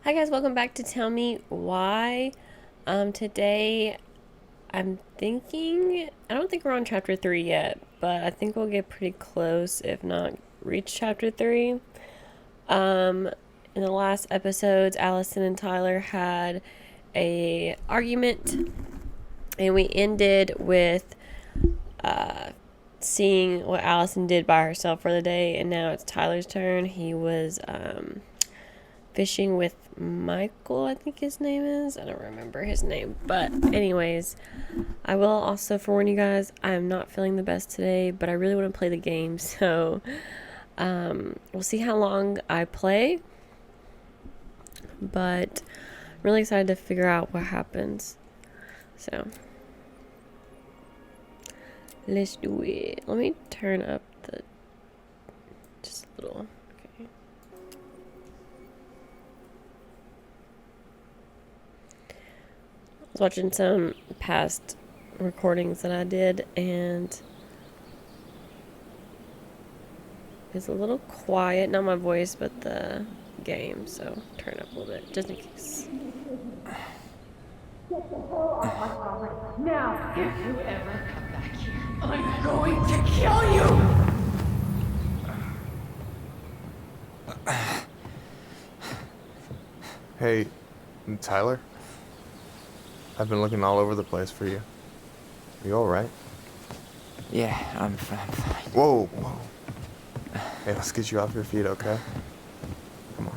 Hi guys, welcome back to Tell Me Why. Today I'm thinking, I don't think we're on chapter 3 yet, but I think we'll get pretty close, if not reach chapter 3. Um, in the last episodes, Allison and Tyler had a argument, and we ended with seeing what Allison did by herself for the day, and now it's Tyler's turn. He was fishing with Michael, I think his name is. I don't remember his name. But, anyways, I will also forewarn you guys, I am not feeling the best today, but I really want to play the game. So, we'll see how long I play. But I'm really excited to figure out what happens. So, let's do it. Let me turn up the. Just a little. Okay. I was watching some past recordings that I did, and it's a little quiet. Not my voice, but the game. So turn it up a little bit, just in case. Now, if you ever come back here, I'm going to kill you! Hey, Tyler? I've been looking all over the place for you. You alright? Yeah, I'm fine. Whoa, whoa. Hey, let's get you off your feet, okay? Come on.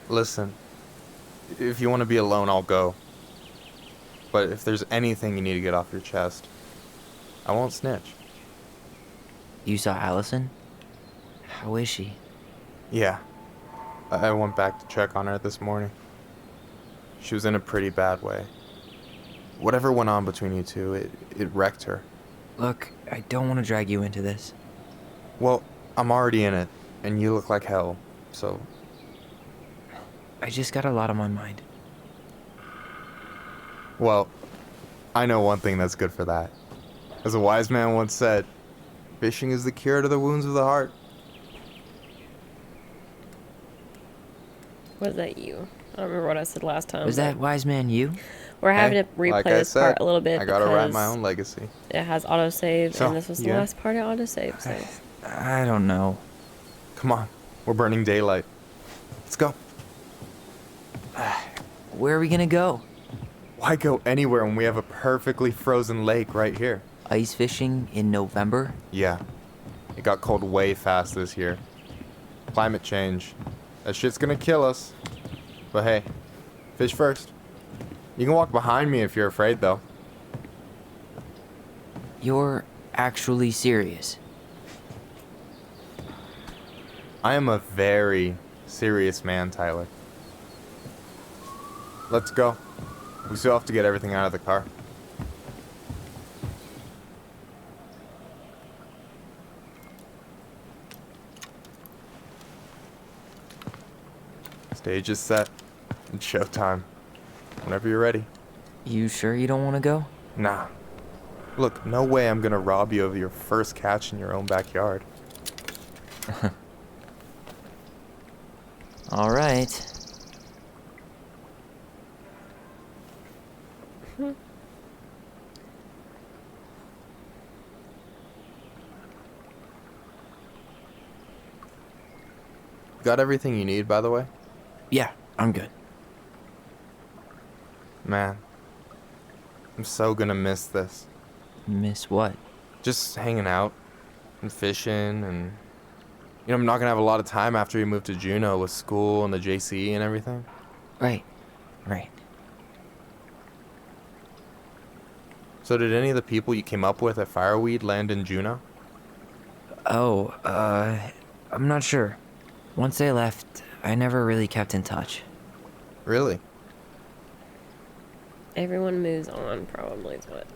Listen, if you want to be alone, I'll go. But if there's anything you need to get off your chest, I won't snitch. You saw Allison? How is she? Yeah. I went back to check on her this morning. She was in a pretty bad way. Whatever went on between you two, it wrecked her. Look, I don't want to drag you into this. Well, I'm already in it, and you look like hell, so... I just got a lot on my mind. Well, I know one thing that's good for that. As a wise man once said, fishing is the cure to the wounds of the heart. Was that you? I don't remember what I said last time. Was that wise man you? We're having Hey, to replay like I this part said, a little bit I gotta write because my own legacy. it has autosave, So, and this was the yeah? last part of autosave. So I don't know. Come on, we're burning daylight. Let's go. Where are we gonna go? Why go anywhere when we have a perfectly frozen lake right here? Ice fishing in November? Yeah, it got cold way fast this year. Climate change. That shit's gonna kill us. But hey, fish first. You can walk behind me if you're afraid, though. You're actually serious. I am a very serious man, Tyler. Let's go. We still have to get everything out of the car. Stage is set. It's showtime. Whenever you're ready. You sure you don't want to go? Nah. Look, no way I'm gonna rob you of your first catch in your own backyard. All right. Got everything you need, by the way? Yeah, I'm good. Man, I'm so gonna miss this. Miss what? Just hanging out and fishing and... You know, I'm not gonna have a lot of time after we move to Juneau with school and the JC and everything. Right. So did any of the people you came up with at Fireweed land in Juneau? Oh, I'm not sure. Once they left, I never really kept in touch. Really? everyone moves on, probably is what.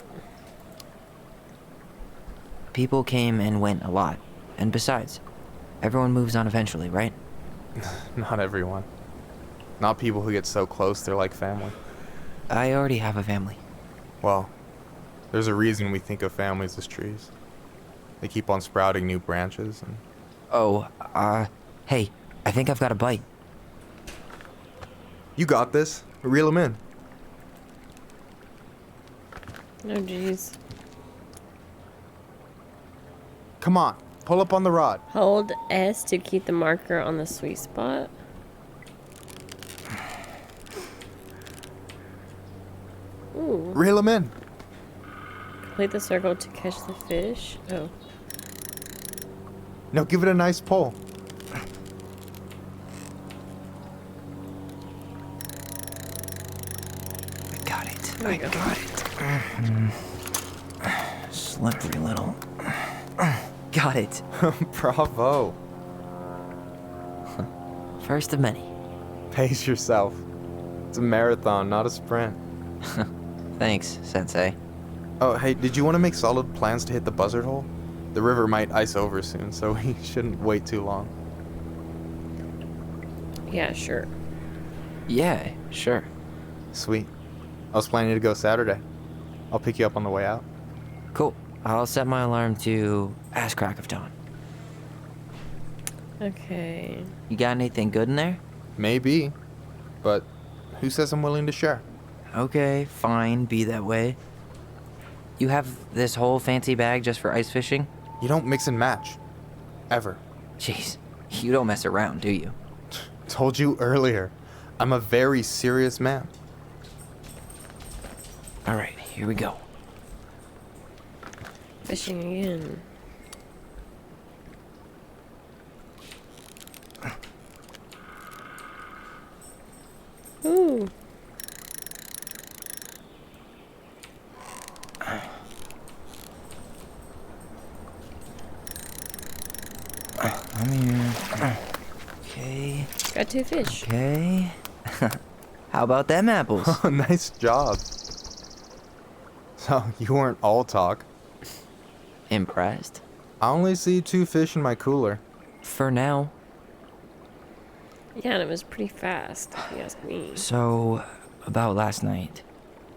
People came and went a lot. And besides, Everyone moves on eventually, right? Not everyone. Not people who get so close they're like family. I already have a family. Well, there's a reason we think of families as trees. They keep on sprouting new branches and... Oh, hey, I think I've got a bite. You got this. Reel 'em in. Oh, jeez. Come on, pull up on the rod. Hold S to keep the marker on the sweet spot. Ooh. Reel 'em in. Complete the circle to catch the fish. Oh. Now give it a nice pull. I got it. There we go. Got it. Slippery little. Got it. Bravo. First of many. Pace yourself. It's a marathon, not a sprint. Thanks, Sensei. Oh, hey, did you want to make solid plans to hit the buzzard hole? The river might ice over soon, so we shouldn't wait too long. Yeah, sure. Yeah, sure. Sweet. I was planning to go Saturday. I'll pick you up on the way out. Cool. I'll set my alarm to ass crack of dawn. Okay. You got anything good in there? Maybe, but who says I'm willing to share? Okay, fine, be that way. You have this whole fancy bag just for ice fishing? You don't mix and match. Ever. Jeez, you don't mess around, do you? Told you earlier. I'm a very serious man. Alright, here we go. Fishing again. Ooh. I'm here. Okay. Got 2 fish. Okay. How about them apples? Nice job. So, you weren't all talk. Impressed? I only see 2 fish in my cooler. For now. Yeah, and it was pretty fast, if you ask me. So, about last night.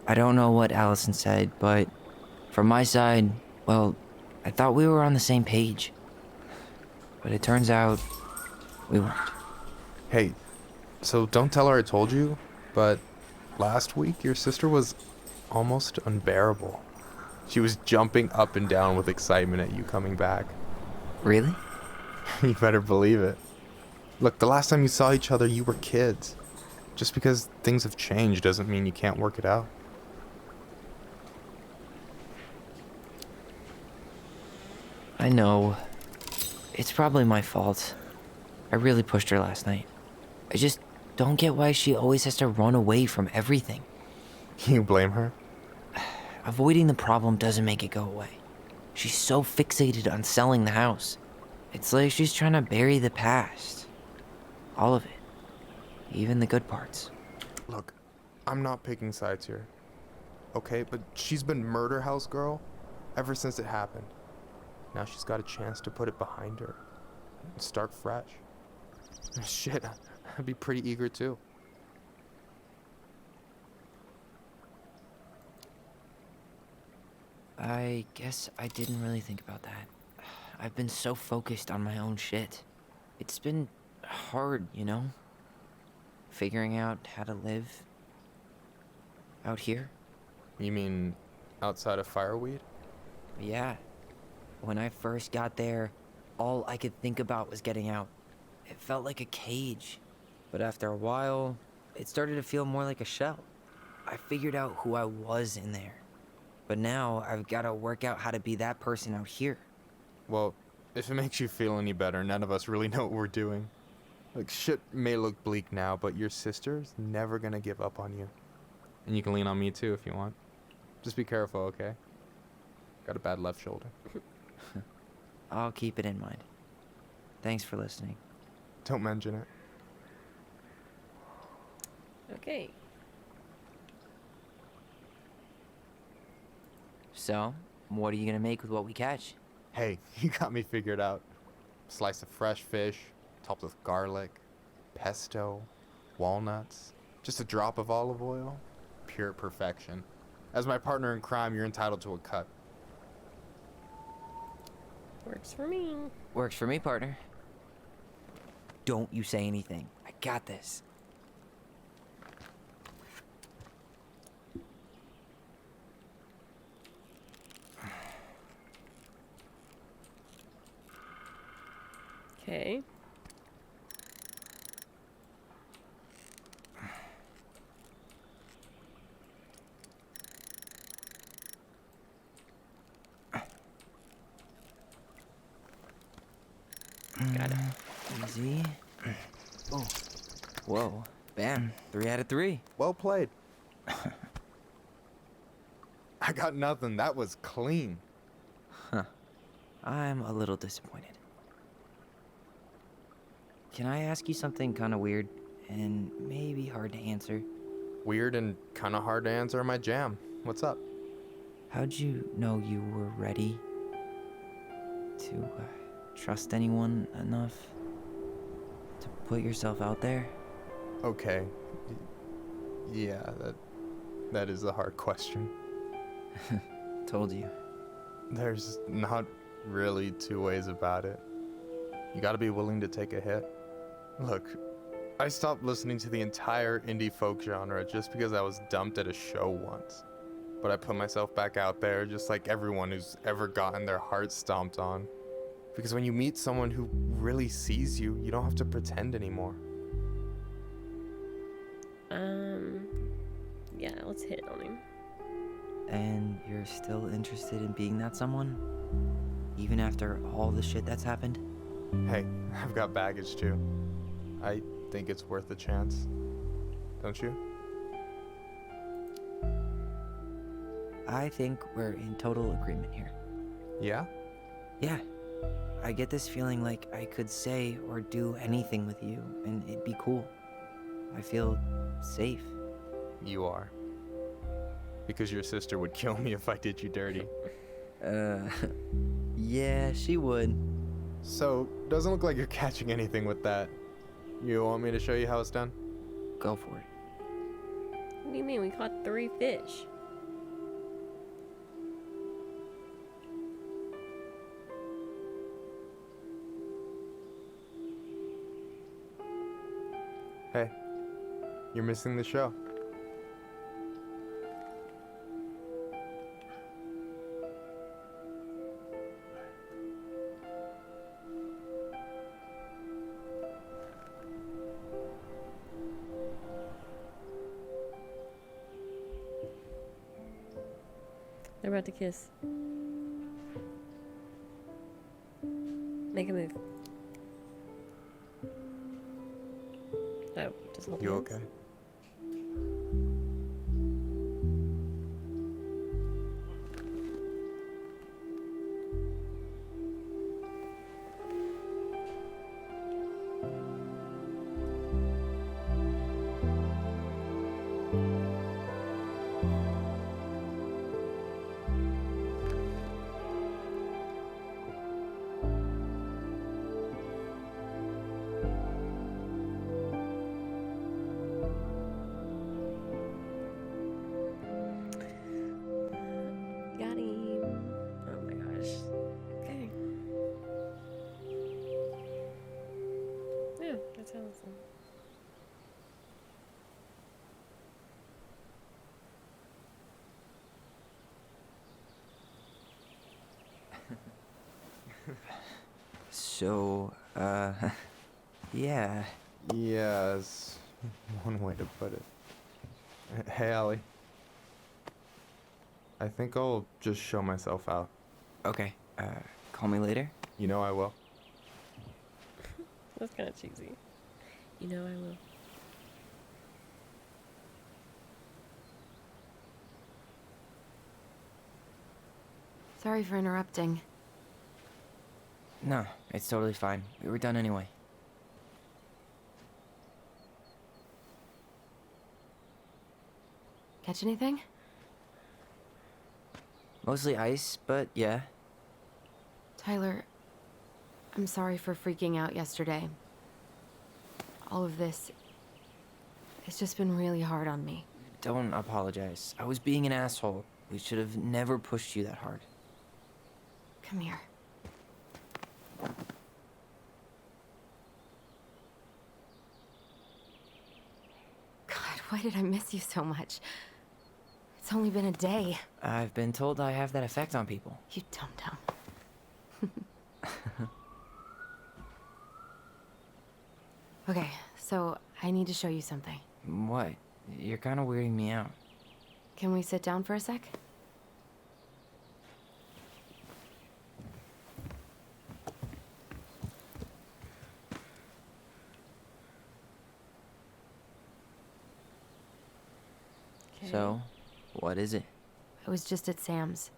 I don't know what Allison said, but from my side, well, I thought we were on the same page. But it turns out we weren't. Hey, so don't tell her I told you, but last week your sister was almost unbearable. She was jumping up and down with excitement at you coming back. Really? You better believe it. Look, the last time you saw each other, you were kids. Just because things have changed doesn't mean you can't work it out. I know. It's probably my fault. I really pushed her last night. I just don't get why she always has to run away from everything. You blame her? Avoiding the problem doesn't make it go away. She's so fixated on selling the house. It's like she's trying to bury the past. All of it. Even the good parts. Look, I'm not picking sides here. Okay, but she's been murder house girl ever since it happened. Now she's got a chance to put it behind her and start fresh. Shit, I'd be pretty eager too. I guess I didn't really think about that. I've been so focused on my own shit. It's been hard, you know? Figuring out how to live out here. You mean outside of Fireweed? Yeah. When I first got there, all I could think about was getting out. It felt like a cage. But after a while, it started to feel more like a shell. I figured out who I was in there. But now I've got to work out how to be that person out here. Well, if it makes you feel any better, none of us really know what we're doing. Like, shit may look bleak now, but your sister's never gonna give up on you. And you can lean on me too if you want. Just be careful, okay? Got a bad left shoulder. I'll keep it in mind. Thanks for listening. Don't mention it. Okay. So, what are you gonna make with what we catch? Hey, you got me figured out. Slice of fresh fish, topped with garlic, pesto, walnuts, just a drop of olive oil. Pure perfection. As my partner in crime, you're entitled to a cut. Works for me. Works for me, partner. Don't you say anything. I got this. Okay. Got it. Easy. Oh. Whoa. Bam. 3 out of 3. Well played. I got nothing. That was clean. I'm a little disappointed. Can I ask you something kind of weird and maybe hard to answer? Weird and kind of hard to answer my jam. What's up? How'd you know you were ready to trust anyone enough to put yourself out there? Okay. Yeah, that is a hard question. Told you. There's not really two ways about it. You gotta be willing to take a hit. Look, I stopped listening to the entire indie folk genre just because I was dumped at a show once. But I put myself back out there just like everyone who's ever gotten their heart stomped on. Because when you meet someone who really sees you, you don't have to pretend anymore. Yeah, let's hit on him. And you're still interested in being that someone? Even after all the shit that's happened? Hey, I've got baggage too. I think it's worth a chance. Don't you? I think we're in total agreement here. Yeah? Yeah. I get this feeling like I could say or do anything with you and it'd be cool. I feel safe. You are. Because your sister would kill me if I did you dirty. Yeah, she would. So, doesn't look like you're catching anything with that. You want me to show you how it's done? Go for it. What do you mean? We caught 3 fish. Hey, you're missing the show. They're about to kiss. Make a move. Oh, just hold You hands. okay? Got him. Oh my gosh. Okay. Yeah, that's awesome. So, yeah. Yeah, it's one way to put it. Hey, Allie. I think I'll just show myself out. Okay, call me later. You know I will. That's kind of cheesy. You know I will. Sorry for interrupting. No, it's totally fine. We were done anyway. Catch anything? Mostly ice, but yeah. Tyler, I'm sorry for freaking out yesterday. All of this, it's just been really hard on me. Don't apologize. I was being an asshole. We should have never pushed you that hard. Come here. God, why did I miss you so much? It's only been a day. I've been told I have that effect on people. You dum-dum. Okay, so I need to show you something. What? You're kind of weirding me out. Can we sit down for a sec? So, what is it? I was just at Sam's.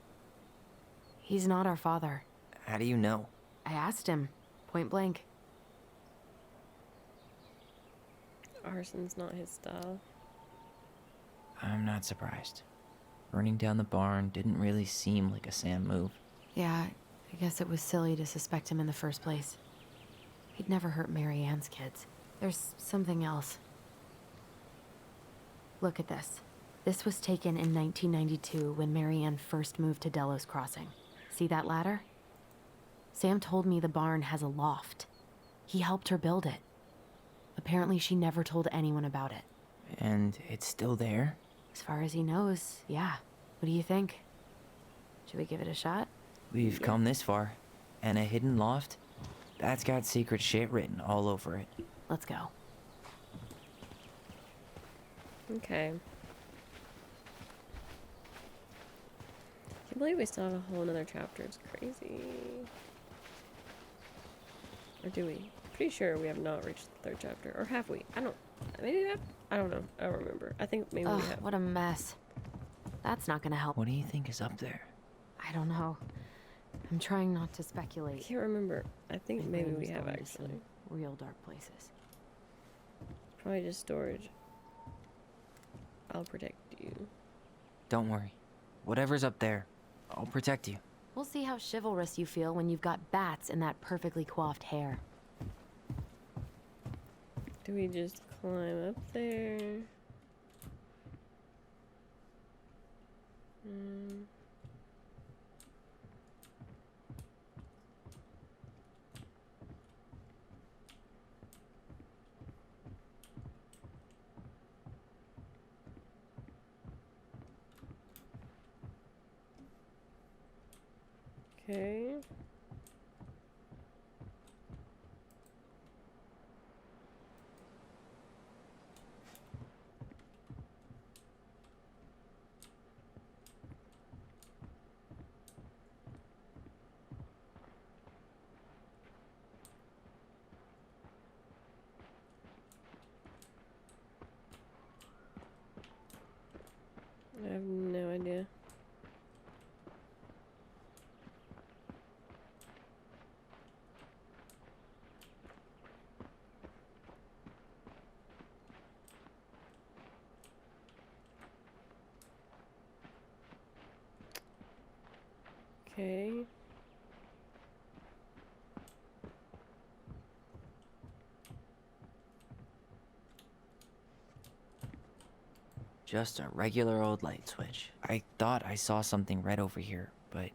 He's not our father. How do you know? I asked him, point blank. Arson's not his style. I'm not surprised. Burning down the barn didn't really seem like a Sam move. Yeah, I guess it was silly to suspect him in the first place. He'd never hurt Mary Ann's kids. There's something else. Look at this. This was taken in 1992 when Mary Ann first moved to Delos Crossing. See that ladder? Sam told me the barn has a loft. He helped her build it. Apparently she never told anyone about it. And it's still there? As far as he knows, yeah. What do you think? Should we give it a shot? We've come this far. And a hidden loft? That's got secret shit written all over it. Let's go. Okay. Can't believe we still have a whole another chapter. It's crazy. Or do we? Pretty sure we have not reached the third chapter. Or have we? I don't... Maybe we have? I don't know. I don't remember. I think maybe we Ugh, have. what a mess. That's not gonna help. What do you think is up there? I don't know. I'm trying not to I speculate. can't remember. I think My maybe brain we is have going to actually. some real dark places. Probably just storage. I'll protect you. Don't worry. Whatever's up there, I'll protect you. We'll see how chivalrous you feel when you've got bats in that perfectly coiffed hair. Do we just climb up there? Okay. I have no idea. Okay. Just a regular old light switch. I thought I saw something red over here, but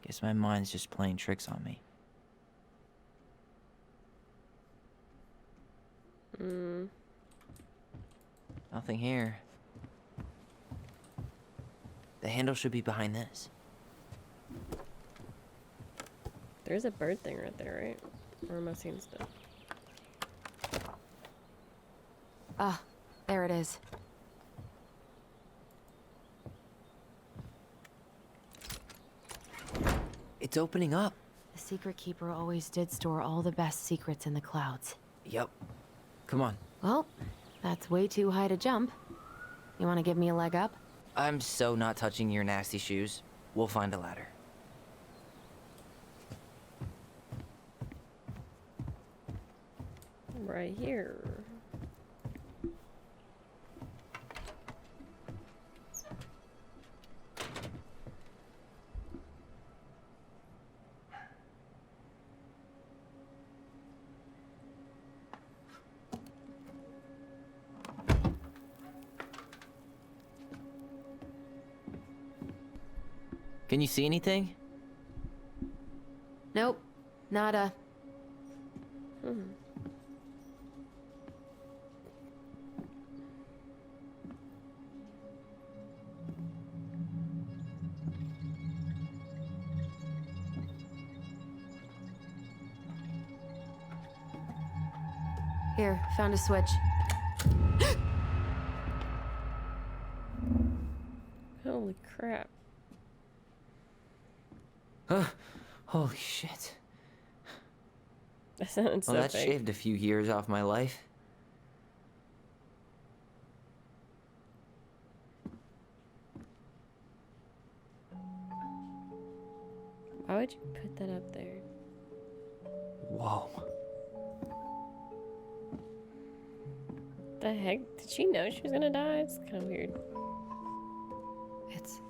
guess my mind's just playing tricks on me. Nothing here. The handle should be behind this. There's a bird thing right there, right? Or am I seeing stuff? Ah, there it is. It's opening up. The Secret Keeper always did store all the best secrets in the clouds. Yup. Come on. Well, that's way too high to jump. You want to give me a leg up? I'm so not touching your nasty shoes. We'll find a ladder. Right here. Can you see anything? Nope, nada. Here, found a switch. Holy crap. Holy shit. That sounds Well, so that fake. shaved a few years off my life. Why would you put that up there? Whoa. The heck? Did she know she was gonna die? It's kind of weird. It's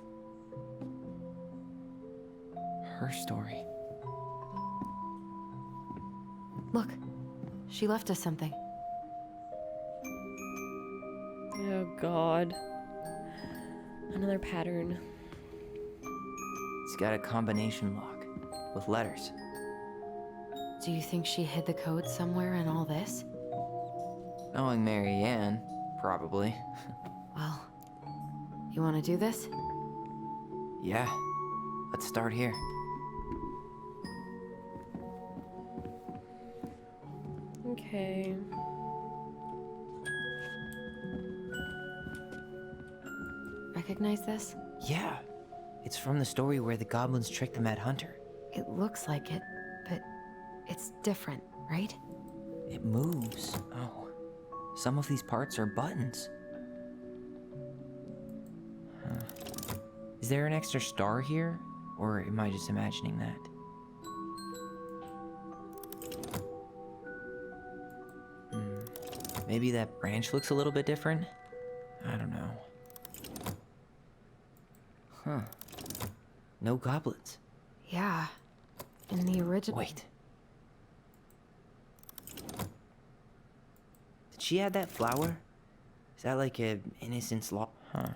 Her story. Look, she left us something. Oh god. Another pattern. It's got a combination lock with letters. Do you think she hid the code somewhere in all this? Knowing Mary Ann, probably. Well, you want to do this? Yeah. Let's start here. Okay. Recognize this? Yeah. It's from the story where the goblins tricked the Mad Hunter. It looks like it, but it's different, right? It moves. Oh. Some of these parts are buttons. Huh. Is there an extra star here? Or am I just imagining that? Maybe that branch looks a little bit different? I don't know. Huh. No goblins. Yeah. In the original. Wait. Did she add that flower? Is that like a innocence law? Huh.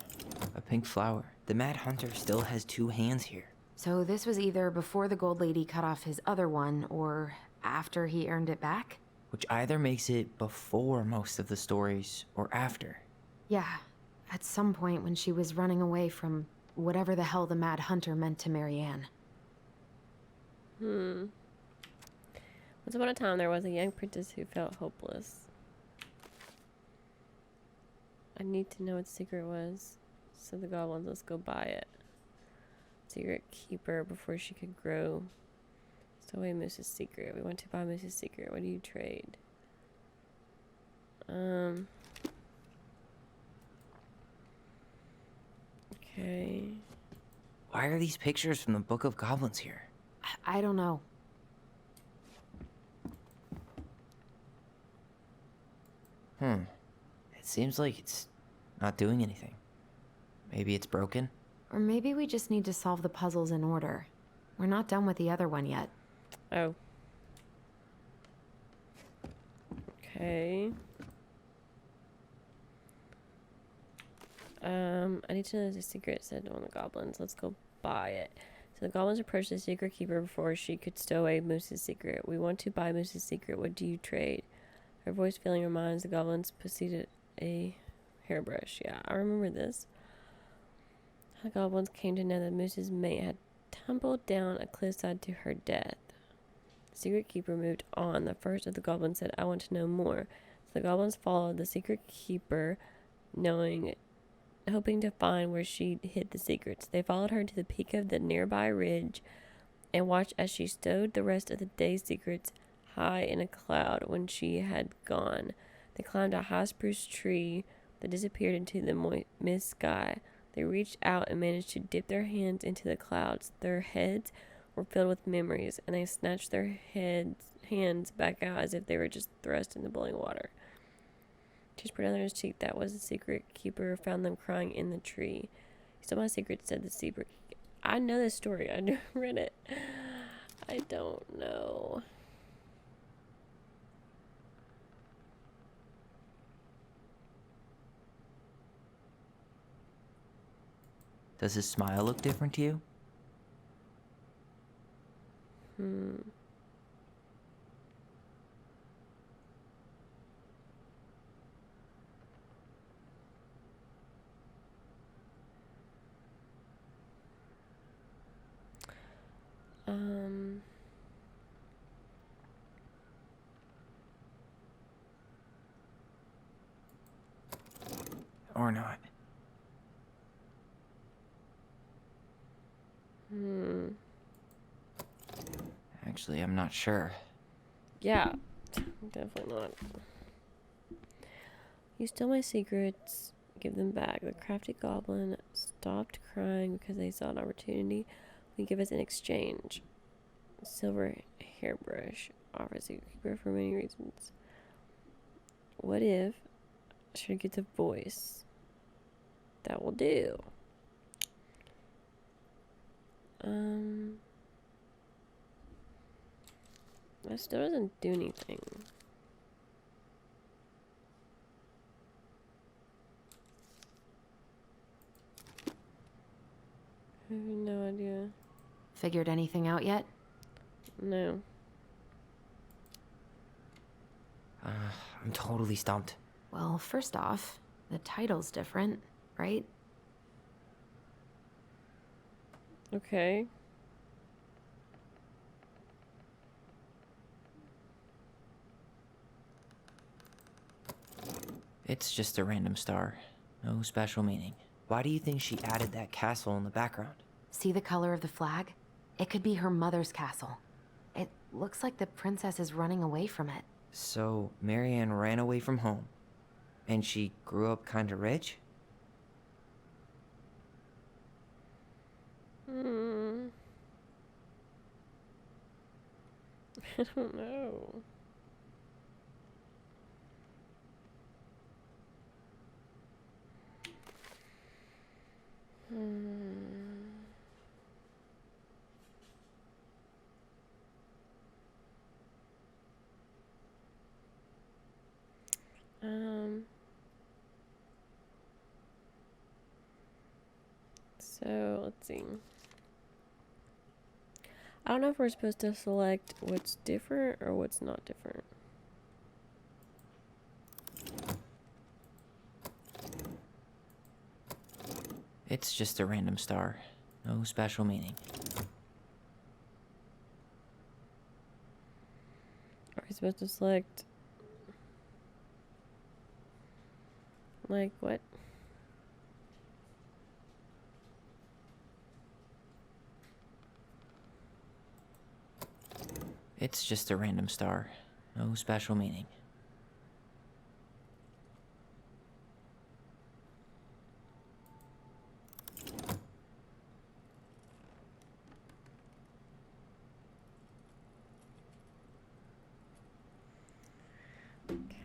A pink flower. The Mad Hunter still has two hands here. So this was either before the Gold Lady cut off his other one, or after he earned it back? Which either makes it before most of the stories, or after. Yeah. At some point when she was running away from whatever the hell the Mad Hunter meant to Mary Ann. Once upon a time, there was a young princess who felt hopeless. I need to know what the secret was. So the goblins, let's go buy it. Secret keeper before she could grow. Stow away Moose's secret. We want to buy Moose's secret. What do you trade? Okay. Why are these pictures from the Book of Goblins here? I don't know. It seems like it's not doing anything. Maybe it's broken? Or maybe we just need to solve the puzzles in order. We're not done with the other one yet. Oh. Okay. I need to know the secret said on the goblins. Let's go buy it. So the goblins approached the secret keeper before she could stow away Moose's secret. We want to buy Moose's secret. What do you trade? Her voice filling her minds, the goblins proceeded a hairbrush. Yeah, I remember this. The goblins came to know that Moose's mate had tumbled down a cliffside to her death. The secret keeper moved on. The first of the goblins said, I want to know more. So the goblins followed the secret keeper, hoping to find where she hid the secrets. They followed her to the peak of the nearby ridge and watched as she stowed the rest of the day's secrets high in a cloud. When she had gone, they climbed a high spruce tree that disappeared into the mist sky. They reached out and managed to dip their hands into the clouds. Their heads were filled with memories, and they snatched their hands back out as if they were just thrust into boiling water. She spread on his cheek. That was the secret keeper. Found them crying in the tree. He stole my secret, said the secret. I know this story. I read it. I don't know. Does his smile look different to you? Hmm. Um. Or not. Hmm. Actually, I'm not sure. Yeah. Definitely not. You stole my secrets. Give them back. The crafty goblin stopped crying because they saw an opportunity. We give us in exchange. Silver hairbrush offers you keeper for many reasons. What if I should get the voice? That will do. That still doesn't do anything. I have no idea. Figured anything out yet? No. I'm totally stumped. Well, first off, the title's different, right? Okay. It's just a random star. No special meaning. Why do you think she added that castle in the background? See the color of the flag? It could be her mother's castle. It looks like the princess is running away from it. So, Marianne ran away from home. And she grew up kinda rich? Hmm. I don't know. Hmm. So let's see. I don't know if we're supposed to select what's different or what's not different. It's just a random star. No special meaning. Are we supposed to select like what? It's just a random star. No special meaning.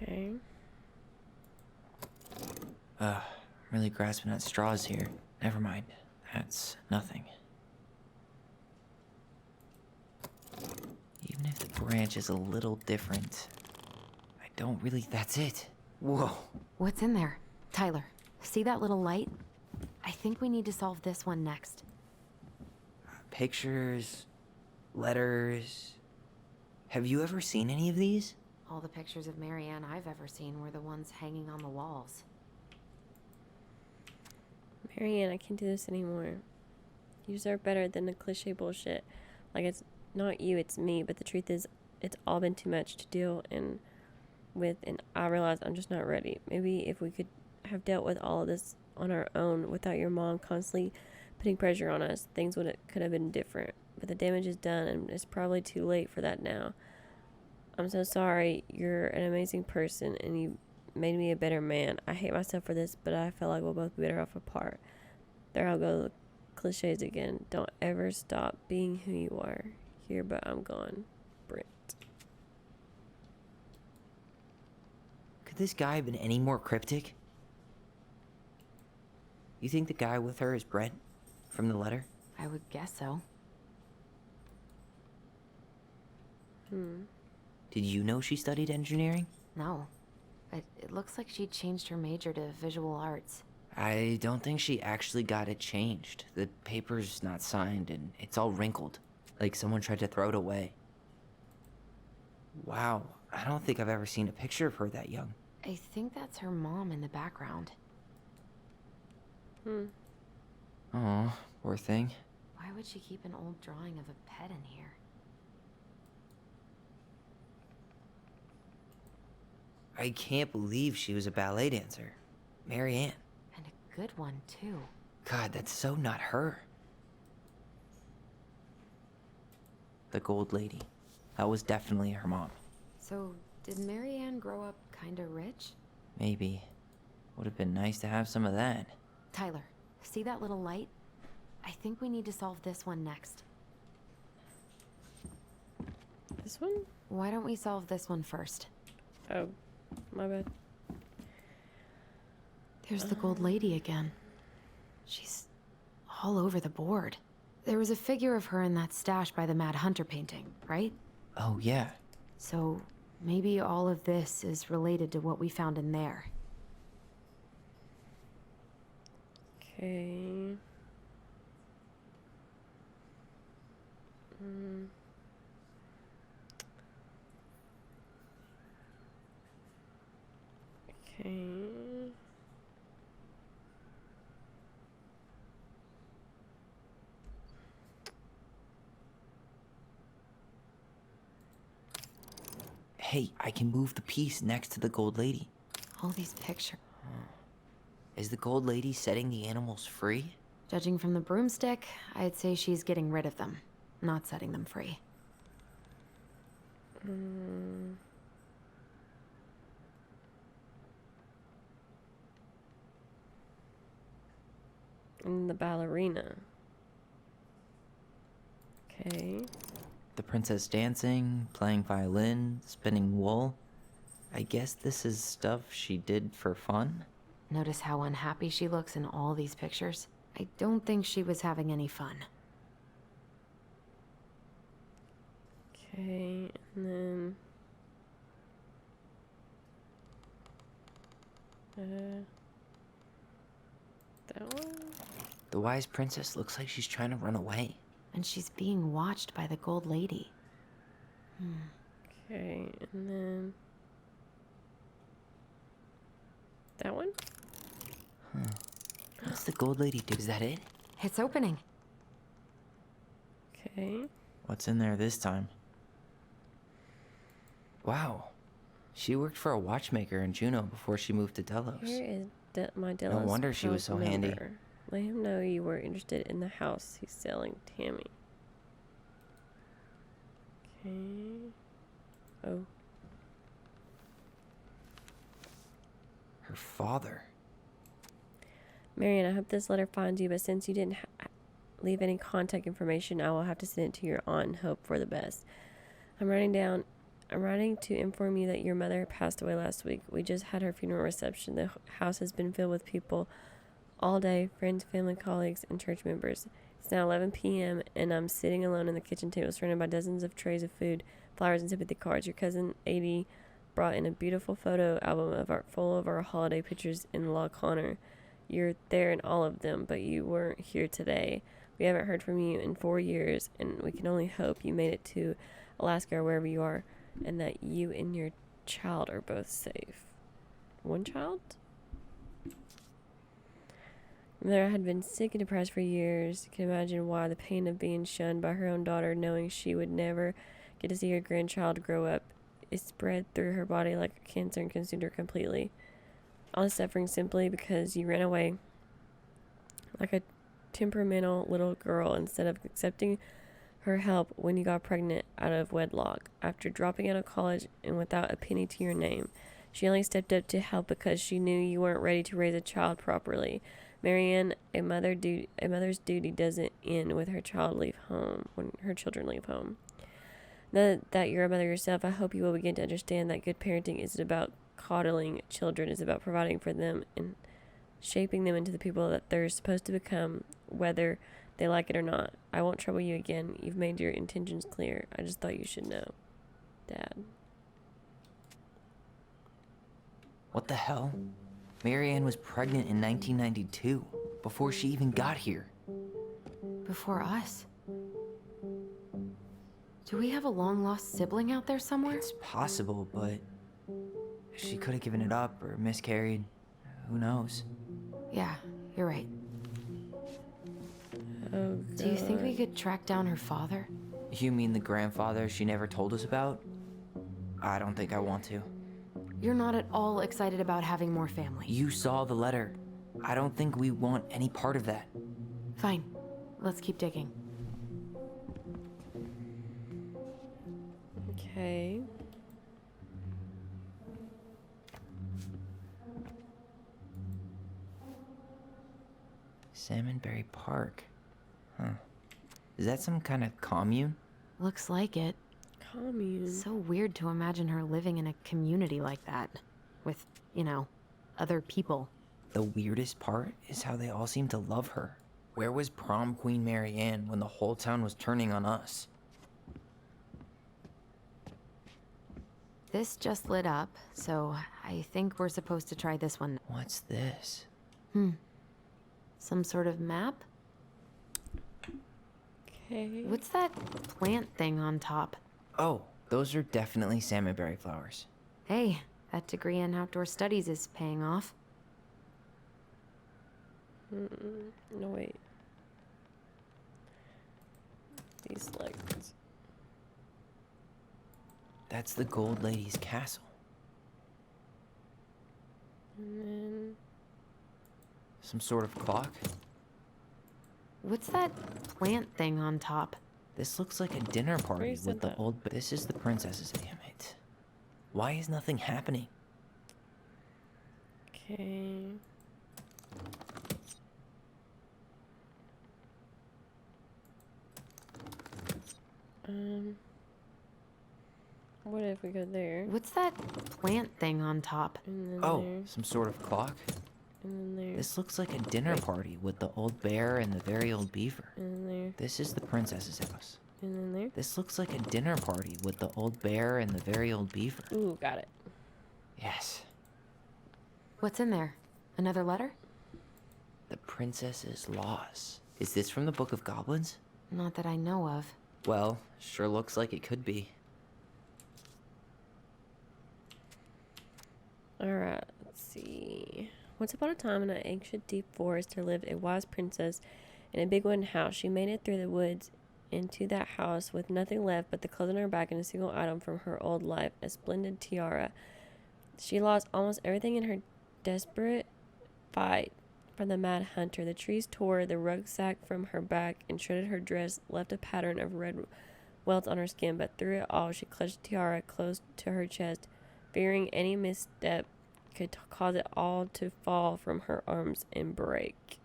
Okay. I'm really grasping at straws here. Never mind. That's nothing. Even if the branch is a little different, I don't really... That's it. Whoa. What's in there? Tyler, see that little light? I think we need to solve this one next. Pictures, letters. Have you ever seen any of these? All the pictures of Marianne I've ever seen were the ones hanging on the walls. Marianne, I can't do this anymore. You deserve better than the cliche bullshit. Like, it's not you, it's me. But the truth is, it's all been too much to deal with, and I realize I'm just not ready. Maybe if we could have dealt with all of this on our own without your mom constantly putting pressure on us, things could have been different. But the damage is done, and it's probably too late for that now. I'm so sorry. You're an amazing person, and you made me a better man. I hate myself for this, but I feel like we'll both be better off apart. There I'll go, the cliches again. Don't ever stop being who you are. Here, but I'm gone. Brent. Could this guy have been any more cryptic? You think the guy with her is Brent? From the letter? I would guess so. Did you know she studied engineering? No. But it looks like she changed her major to visual arts. I don't think she actually got it changed. The paper's not signed and it's all wrinkled. like someone tried to throw it away. Wow, I don't think I've ever seen a picture of her that young. I think that's her mom in the background. Oh, poor thing. Why would she keep an old drawing of a pet in here? I can't believe she was a ballet dancer. Mary Ann. And a good one, too. God, that's so not her. The Gold Lady. That was definitely her mom. So, did Mary Ann grow up kinda rich? Maybe. Would have been nice to have some of that. Tyler, see that little light? I think we need to solve this one next. This one? Why don't we solve this one first? Oh, my bad. There's the Gold Lady again. She's all over the board. There was a figure of her in that stash by the Mad Hunter painting, right? Oh, yeah. So maybe all of this is related to what we found in there. Okay. Okay. Hey, I can move the piece next to the Gold Lady. All these pictures. Is the Gold Lady setting the animals free? Judging from the broomstick, I'd say she's getting rid of them, not setting them free. And the ballerina. Okay. The princess dancing, playing violin, spinning wool. I guess this is stuff she did for fun? Notice how unhappy she looks in all these pictures? I don't think she was having any fun. Okay, and then that one. The wise princess looks like she's trying to run away. And she's being watched by the Gold Lady. Okay, and then that one. What does the Gold Lady do? Is that it? It's opening. Okay. What's in there this time? Wow. She worked for a watchmaker in Juneau before she moved to Delos. Here is my Delos. wonder she was so handy. number. Let him know you were interested in the house he's selling, Tammy. Okay. Oh. Her father. Marion, I hope this letter finds you, but since you didn't leave any contact information, I will have to send it to your aunt and hope for the best. I'm writing to inform you that your mother passed away last week. We just had her funeral reception. The house has been filled with people all day, friends, family, colleagues, and church members. It's now 11 p.m., and I'm sitting alone in the kitchen table surrounded by dozens of trays of food, flowers, and sympathy cards. Your cousin, Adie, brought in a beautiful photo album full of our holiday pictures in La Connor. You're there in all of them, but you weren't here today. We haven't heard from you in 4 years, and we can only hope you made it to Alaska or wherever you are, and that you and your child are both safe. One child? Mother had been sick and depressed for years. You can imagine why the pain of being shunned by her own daughter, knowing she would never get to see her grandchild grow up, it spread through her body like a cancer and consumed her completely. All this suffering simply because you ran away like a temperamental little girl instead of accepting her help when you got pregnant out of wedlock. After dropping out of college and without a penny to your name, she only stepped up to help because she knew you weren't ready to raise a child properly. Marianne, a mother's duty doesn't end with her child leave home, when her children leave home. Now that you're a mother yourself, I hope you will begin to understand that good parenting isn't about coddling children, it's about providing for them and shaping them into the people that they're supposed to become, whether they like it or not. I won't trouble you again. You've made your intentions clear. I just thought you should know. Dad. What the hell? Marianne was pregnant in 1992, before she even got here. Before us. Do we have a long-lost sibling out there somewhere? It's possible, but she could have given it up or miscarried. Who knows? Yeah, you're right. Oh, Do you think we God. could track down her father? You mean the grandfather she never told us about? I don't think I want to. You're not at all excited about having more family. You saw the letter. I don't think we want any part of that. Fine. Let's keep digging. Okay. Salmonberry Park. Huh. Is that some kind of commune? Looks like it. Commune. So weird to imagine her living in a community like that. With, other people. The weirdest part is how they all seem to love her. Where was prom queen Mary Ann when the whole town was turning on us? This just lit up, so I think we're supposed to try this one. What's this? Some sort of map? Okay. What's that plant thing on top? Oh, those are definitely salmonberry flowers. Hey, that degree in outdoor studies is paying off. No, wait. These legs. That's the Gold Lady's castle. And then. Some sort of clock? What's that plant thing on top? This looks like a dinner party said with the that. old... This is the princess's, damn it. Why is nothing happening? Okay. What if we go there? What's that plant thing on top? And then Oh, there. some sort of clock? And then there. This looks like a dinner party with the old bear and the very old beaver. And then there. This is the princess's house. And then there. This looks like a dinner party with the old bear and the very old beaver. Ooh, got it. Yes. What's in there? Another letter? The princess's loss. Is this from the Book of Goblins? Not that I know of. Well, sure looks like it could be. Alright, let's see. Once upon a time in an ancient deep forest there lived a wise princess in a big wooden house. She made it through the woods into that house with nothing left but the clothes on her back and a single item from her old life, a splendid tiara. She lost almost everything in her desperate fight from the mad hunter. The trees tore the rucksack from her back and shredded her dress, left a pattern of red welts on her skin, but through it all she clutched the tiara close to her chest, fearing any misstep could cause it all to fall from her arms and break.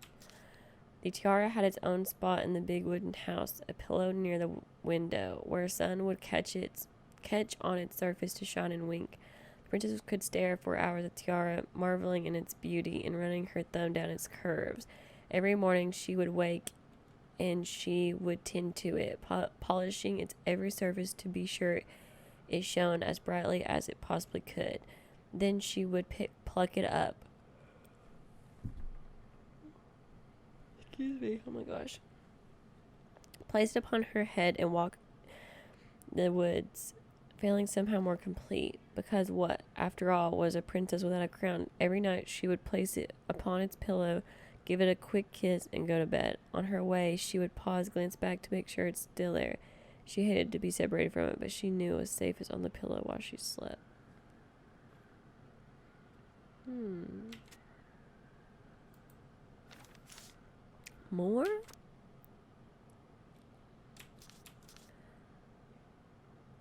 The tiara had its own spot in the big wooden house, a pillow near the window, where sun would catch on its surface to shine and wink. The princess could stare for hours at the tiara, marveling in its beauty and running her thumb down its curves. Every morning she would wake and she would tend to it, polishing its every surface to be sure it shone as brightly as it possibly could. Then she would pluck it up. Excuse me. Oh my gosh. Place it upon her head and walk the woods, feeling somehow more complete. Because what, after all, was a princess without a crown? Every night she would place it upon its pillow, give it a quick kiss, and go to bed. On her way, she would pause, glance back to make sure it's still there. She hated to be separated from it, but she knew it was safest on the pillow while she slept. More?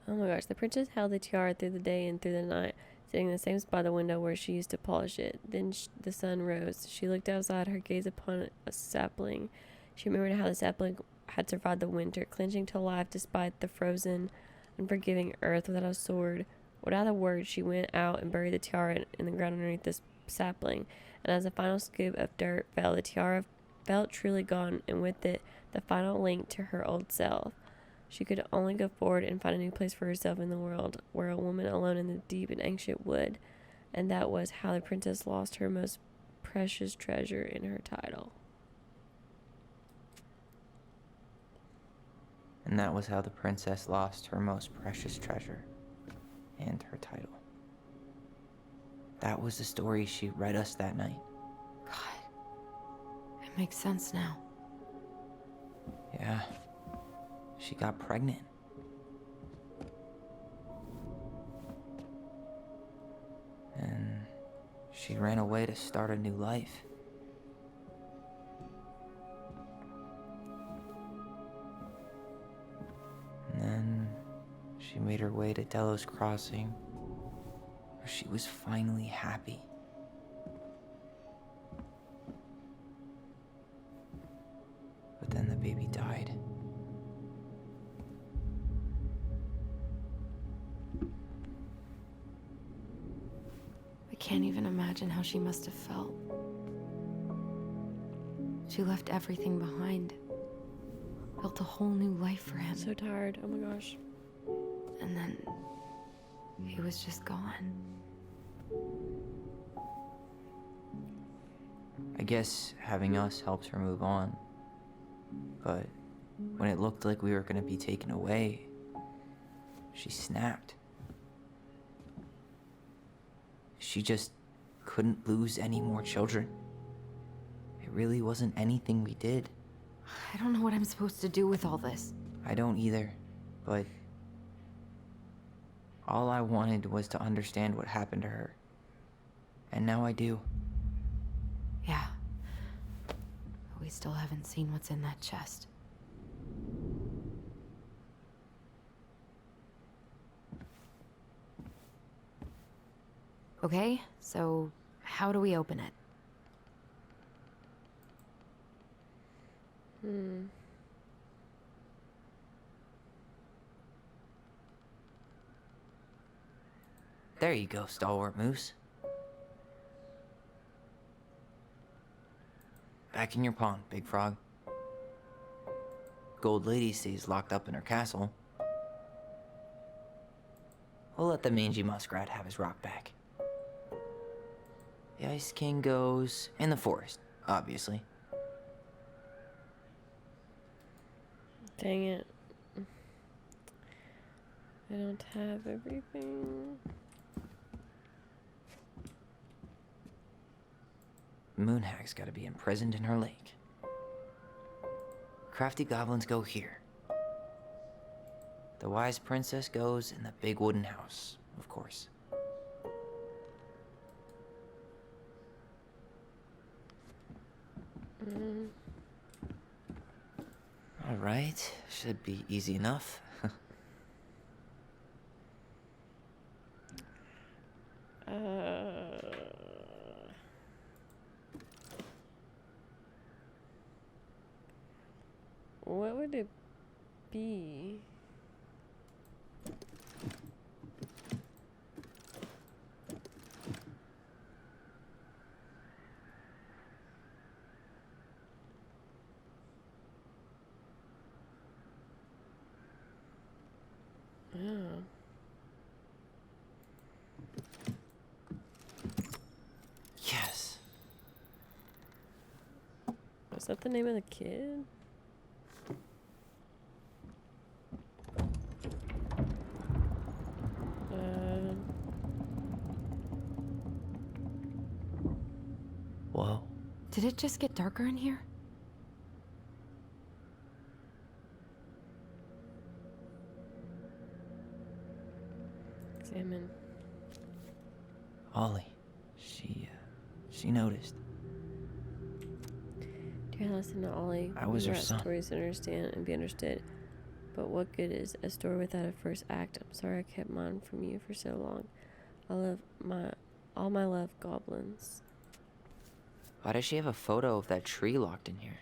Oh my gosh, the princess held the tiara through the day and through the night, sitting in the same spot by the window where she used to polish it. Then the sun rose. She looked outside, her gaze upon a sapling. She remembered how the sapling had survived the winter, clenching to life despite the frozen, unforgiving earth without a sword. Without a word, she went out and buried the tiara in the ground underneath this sapling, and as a final scoop of dirt fell, the tiara felt truly gone, and with it, the final link to her old self. She could only go forward and find a new place for herself in the world, where a woman alone in the deep and ancient wood, and that was how the princess lost her most precious treasure in her title. And that was how the princess lost her most precious treasure and her title. That was the story she read us that night. God. It makes sense now. Yeah. She got pregnant. And she ran away to start a new life. And then she made her way to Delos Crossing, where she was finally happy. But then the baby died. I can't even imagine how she must have felt. She left everything behind. Built a whole new life for him. So tired. Oh my gosh. And then he was just gone. I guess having us helped her move on. But when it looked like we were gonna be taken away, she snapped. She just couldn't lose any more children. It really wasn't anything we did. I don't know what I'm supposed to do with all this. I don't either, but all I wanted was to understand what happened to her. And now I do. Yeah. But we still haven't seen what's in that chest. Okay, so how do we open it? There you go, Stalwart Moose. Back in your pond, Big Frog. Gold Lady stays locked up in her castle. We'll let the mangy muskrat have his rock back. The Ice King goes in the forest, obviously. Dang it. I don't have everything. Moonhag's gotta be imprisoned in her lake. Crafty goblins go here. The wise princess goes in the big wooden house, of course. All right, should be easy enough. What would it be? Oh. Yes. Was that the name of the kid? Whoa. Did it just get darker in here? Examine. Ollie. She noticed. Dear listen to Ollie. I was we her write son. Stories to understand and be understood. But what good is a story without a first act? I'm sorry I kept mine from you for so long. I love all my love, goblins. Why does she have a photo of that tree locked in here?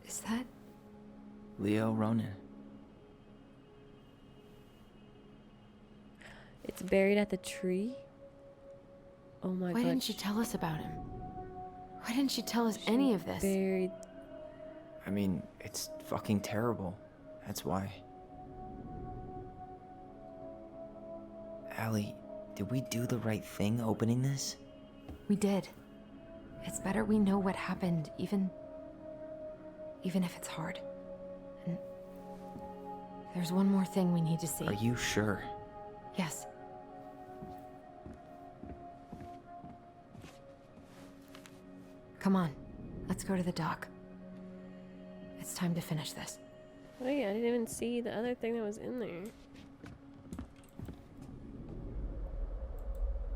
Is that... Leo Ronan. It's buried at the tree? Oh my god. Why didn't she tell us about him? Why didn't she tell us any of this? Buried. I mean, it's fucking terrible. That's why. Allie, did we do the right thing opening this? We did. It's better we know what happened, even if it's hard. And there's one more thing we need to see. Are you sure? Yes. Come on, let's go to the dock. It's time to finish this. Wait, I didn't even see the other thing that was in there.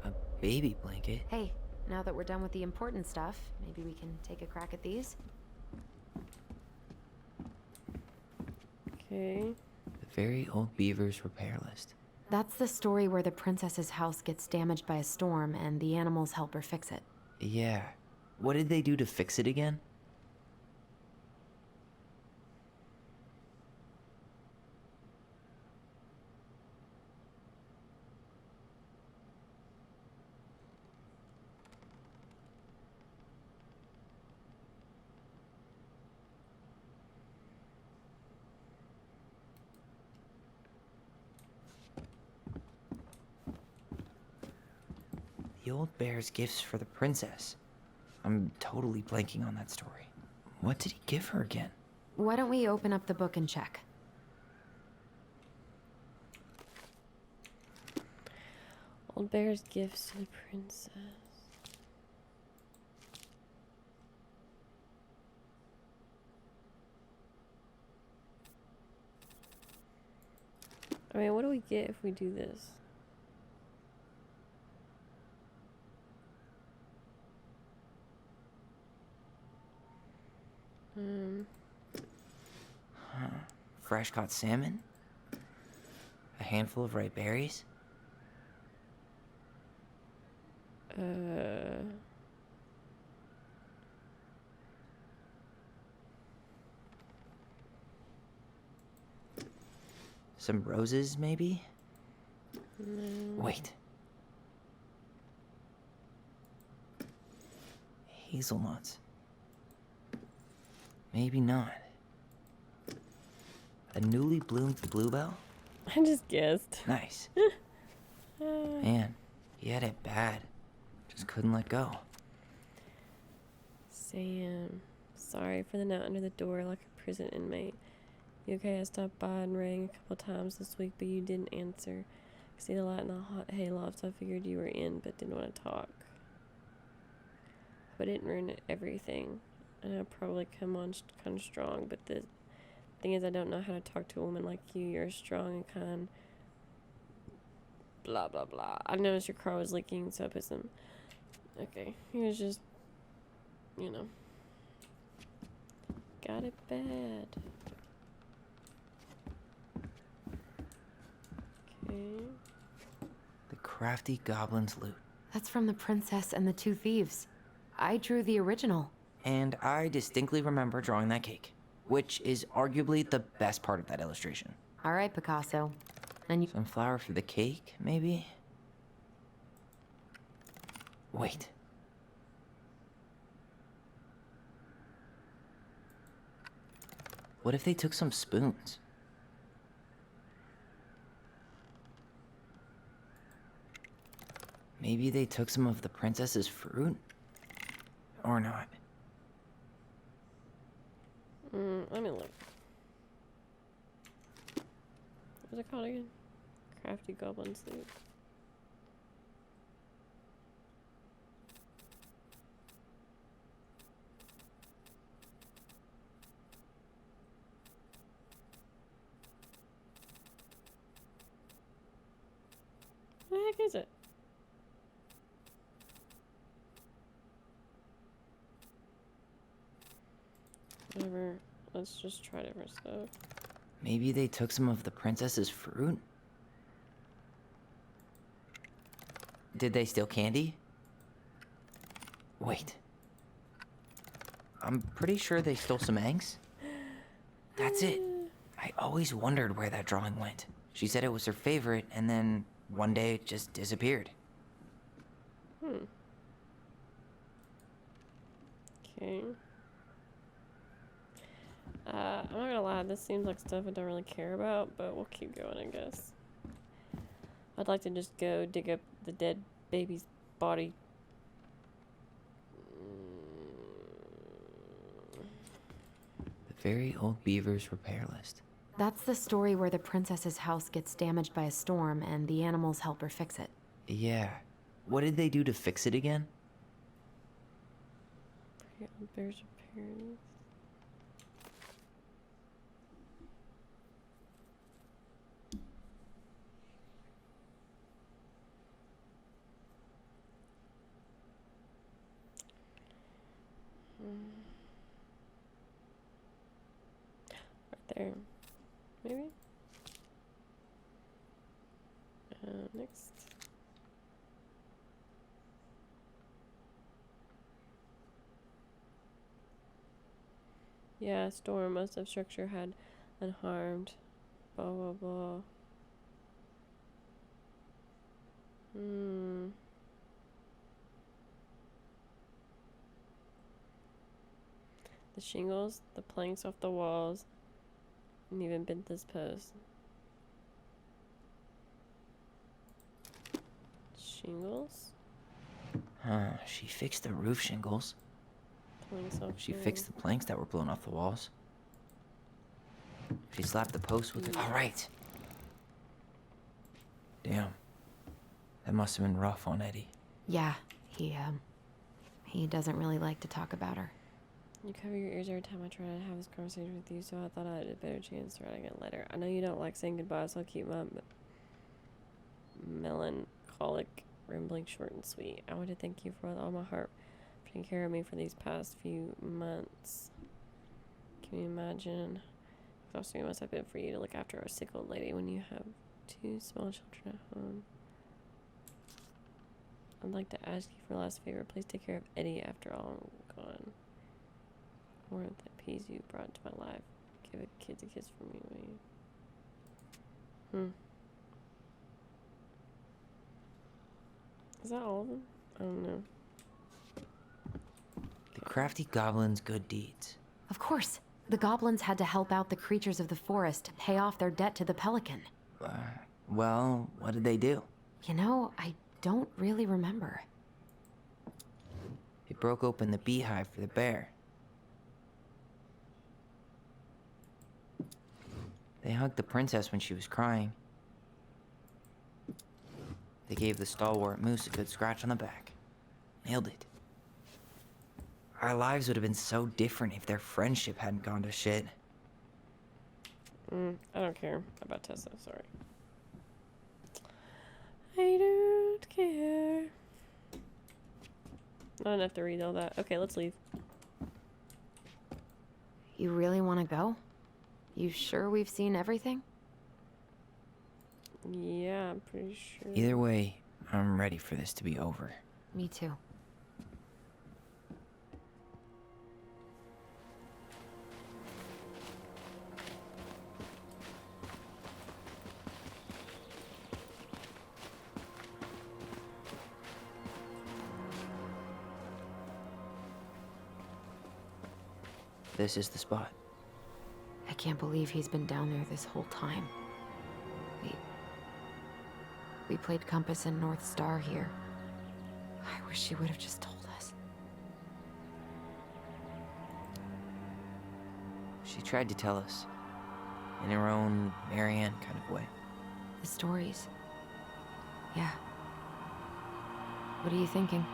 A baby blanket? Hey, now that we're done with the important stuff, maybe we can take a crack at these? Okay. The very old Beaver's repair list. That's the story where the princess's house gets damaged by a storm and the animals help her fix it. Yeah. What did they do to fix it again? The old bear's gifts for the princess. I'm totally blanking on that story. What did he give her again? Why don't we open up the book and check? Old Bear's gifts to the princess. I mean, what do we get if we do this? Fresh caught salmon? A handful of ripe berries? Some roses, maybe? Wait. Hazelnuts. Maybe not. A newly bloomed bluebell? I just guessed. Nice. Man, he had it bad. Just couldn't let go. Sam, sorry for the note under the door like a prison inmate. You okay? I stopped by and rang a couple times this week, but you didn't answer. I see the light in the hot hayloft, so I figured you were in, but didn't want to talk. But it didn't ruin everything. And I probably come on kind of strong, but the thing is, I don't know how to talk to a woman like you. You're strong and kind. Blah, blah, blah. I noticed your car was leaking, so I put some... Okay, he was just... You know. Got it bad. Okay. The crafty goblin's loot. That's from The Princess and the Two Thieves. I drew the original. And I distinctly remember drawing that cake, which is arguably the best part of that illustration. All right, Picasso. And you... Some flour for the cake, maybe? Wait. What if they took some spoons? Maybe they took some of the princess's fruit? Or not. Let me look. What's it called again? Crafty Goblin Sleep. What the heck is it? Whatever. Let's just try different stuff. Maybe they took some of the princess's fruit? Did they steal candy? Wait. I'm pretty sure they stole some eggs. That's it. I always wondered where that drawing went. She said it was her favorite, and then one day it just disappeared. Okay. I'm not gonna lie, this seems like stuff I don't really care about, but we'll keep going, I guess. I'd like to just go dig up the dead baby's body. Very old beaver's repair list. That's the story where the princess's house gets damaged by a storm and the animals help her fix it. Yeah. What did they do to fix it again? Bear's appearance. Right there. Maybe? Next. Yeah, storm. Most of structure had unharmed. Blah, blah, blah. The shingles, the planks off the walls, and even bent this post. Shingles? Huh, she fixed the roof shingles. Planks off She the fixed the planks that were blown off the walls. She slapped the post with it. All right. Damn. That must have been rough on Eddie. Yeah, he doesn't really like to talk about her. You cover your ears every time I try to have this conversation with you, so I thought I had a better chance writing a letter. I know you don't like saying goodbye, so I'll keep my melancholic rambling short and sweet. I want to thank you with all my heart for taking care of me for these past few months. Can you imagine how exhausting it must have been for you to look after a sick old lady when you have 2 small children at home? I'd like to ask you for a last favor. Please take care of Eddie after all I'm gone. More of the peace you brought into my life. Give a kid a kiss from me, will you? Is that all of them? I don't know. The crafty goblin's good deeds. Of course. The goblins had to help out the creatures of the forest to pay off their debt to the pelican. Well, what did they do? You know, I don't really remember. They broke open the beehive for the bear. They hugged the princess when she was crying. They gave the stalwart moose a good scratch on the back. Nailed it. Our lives would have been so different if their friendship hadn't gone to shit. I don't care about Tessa, sorry. I don't care. Not enough to read all that. Okay, let's leave. You really want to go? You sure we've seen everything? Yeah, I'm pretty sure. Either way, I'm ready for this to be over. Me too. This is the spot. I can't believe he's been down there this whole time. We played Compass and North Star here. I wish she would have just told us. She tried to tell us. In her own Marianne kind of way. The stories. Yeah. What are you thinking?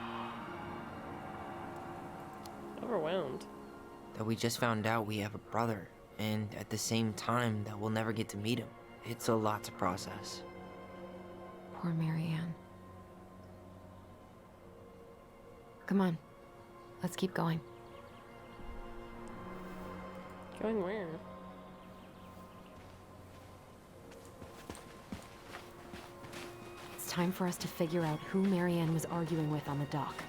Overwhelmed. That we just found out we have a brother, and at the same time that we'll never get to meet him. It's a lot to process. Poor Marianne. Come on. Let's keep going. Going where? It's time for us to figure out who Marianne was arguing with on the dock.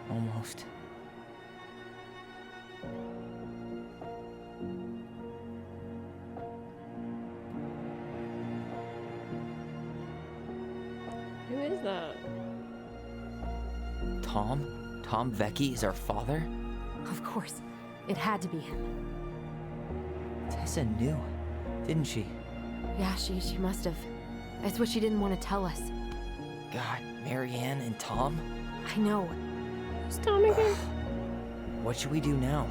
Almost. that? Tom? Tom Vecchi is our father? Of course. It had to be him. Tessa knew, didn't she? Yeah, she must have. It's what she didn't want to tell us. God, Marianne and Tom? I know. Who's Tom again? What should we do now?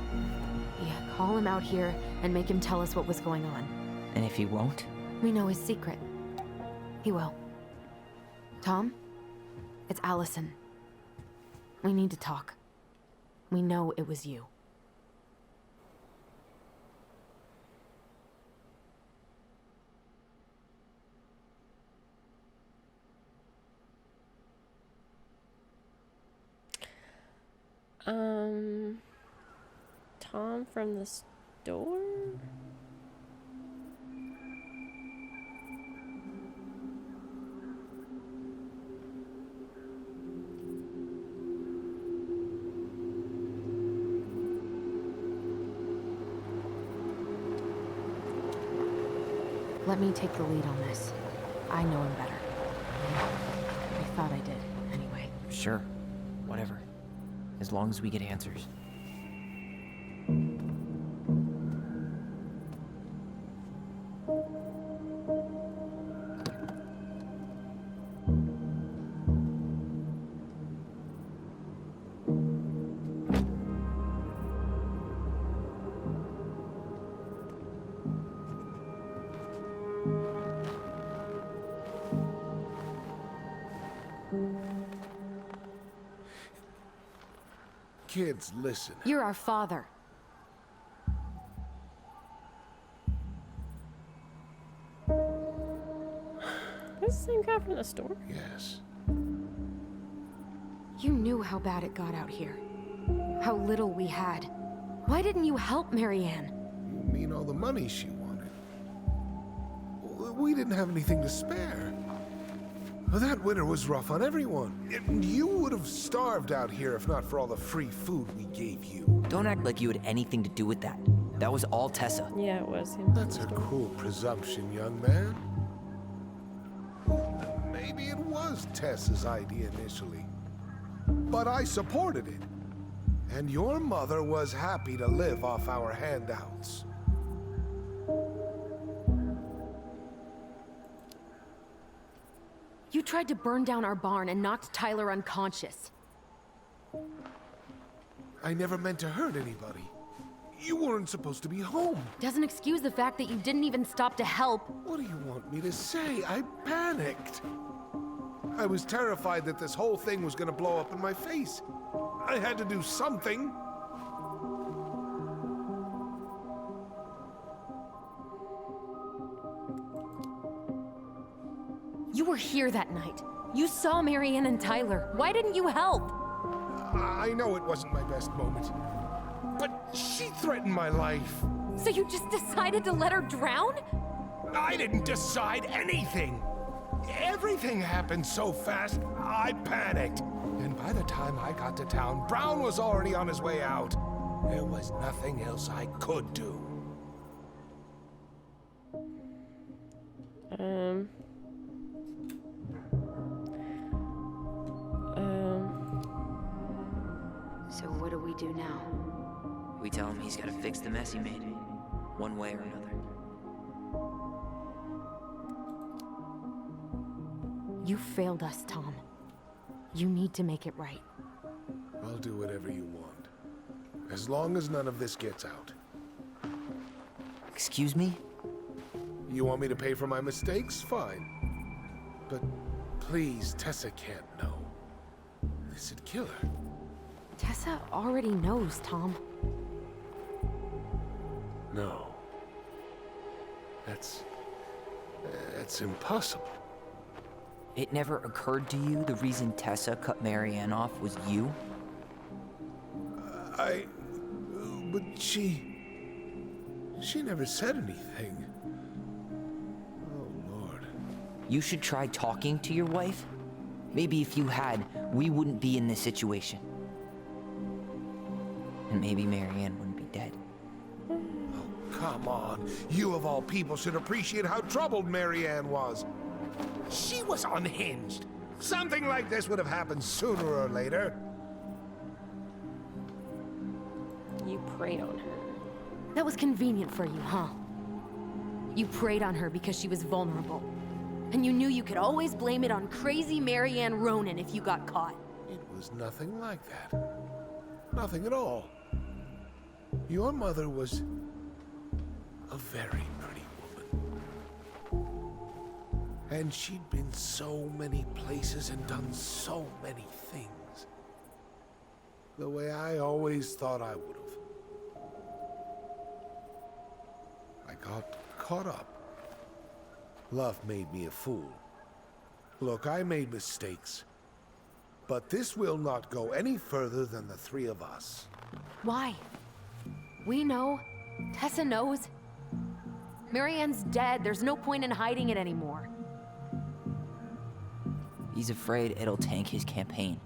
Yeah, call him out here and make him tell us what was going on. And if he won't? We know his secret. He will. Tom? It's Allison. We need to talk. We know it was you. Tom from the store? Let me take the lead on this. I know him better. I thought I did, anyway. Sure. Whatever. As long as we get answers. Kids, listen. You're our father. This is the same guy from the store? Yes. You knew how bad it got out here. How little we had. Why didn't you help Marianne? You mean all the money she wanted? We didn't have anything to spare. Well, that winter was rough on everyone. You would have starved out here if not for all the free food we gave you. Don't act like you had anything to do with that. That was all Tessa. Yeah, it was him. That's a cruel presumption, young man. Maybe it was Tessa's idea initially. But I supported it. And your mother was happy to live off our handouts. You tried to burn down our barn and knocked Tyler unconscious. I never meant to hurt anybody. You weren't supposed to be home. Doesn't excuse the fact that you didn't even stop to help. What do you want me to say? I panicked. I was terrified that this whole thing was gonna blow up in my face. I had to do something. You were here that night. You saw Marianne and Tyler. Why didn't you help? I know it wasn't my best moment. But she threatened my life. So you just decided to let her drown? I didn't decide anything. Everything happened so fast, I panicked. And by the time I got to town, Brown was already on his way out. There was nothing else I could do. So what do we do now? We tell him he's gotta fix the mess he made. One way or another. You failed us, Tom. You need to make it right. I'll do whatever you want. As long as none of this gets out. Excuse me? You want me to pay for my mistakes? Fine. But please, Tessa can't know. This'd kill her. Tessa already knows, Tom. No. That's impossible. It never occurred to you the reason Tessa cut Marianne off was you? But she never said anything. Oh, Lord. You should try talking to your wife. Maybe if you had, we wouldn't be in this situation. And maybe Marianne wouldn't be dead. Oh, come on. You of all people should appreciate how troubled Marianne was. She was unhinged. Something like this would have happened sooner or later. You preyed on her. That was convenient for you, huh? You preyed on her because she was vulnerable. And you knew you could always blame it on crazy Marianne Ronan if you got caught. It was nothing like that. Nothing at all. Your mother was a very pretty woman. And she'd been so many places and done so many things. The way I always thought I would have. I got caught up. Love made me a fool. Look, I made mistakes. But this will not go any further than the three of us. Why? We know. Tessa knows. Marianne's dead. There's no point in hiding it anymore. He's afraid it'll tank his campaign.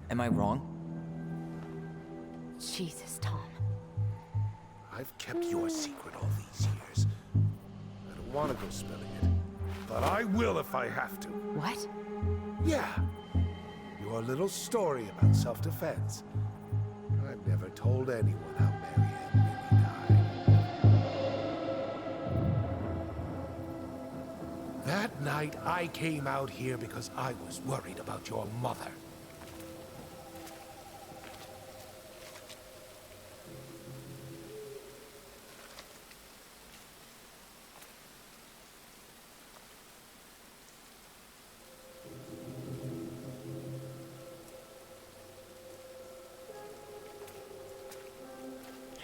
Am I wrong? Jesus, Tom. I've kept your secret all these years. I don't want to go spilling it. But I will if I have to. What? Yeah. Your little story about self-defense. I've never told anyone how Marianne really died. That night, I came out here because I was worried about your mother.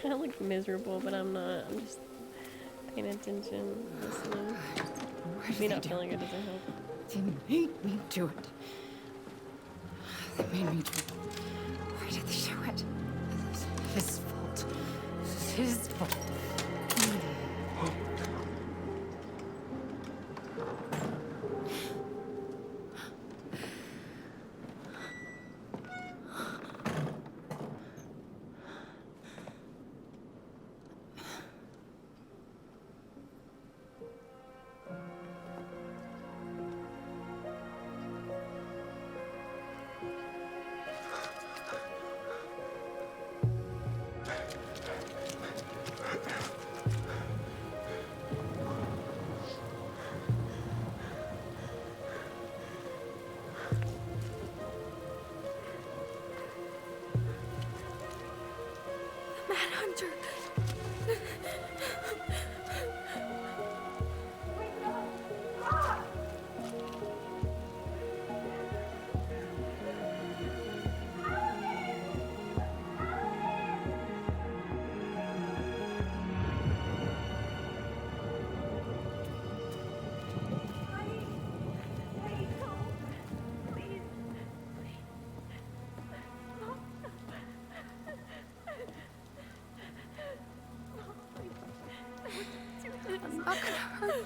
I look miserable, but I'm not. I'm just paying attention, listening. Me not feeling it doesn't help. They made me do it. They made me do it. Why did they do it? This is his fault. This is his fault. Manhunter! I'm not gonna hurt you.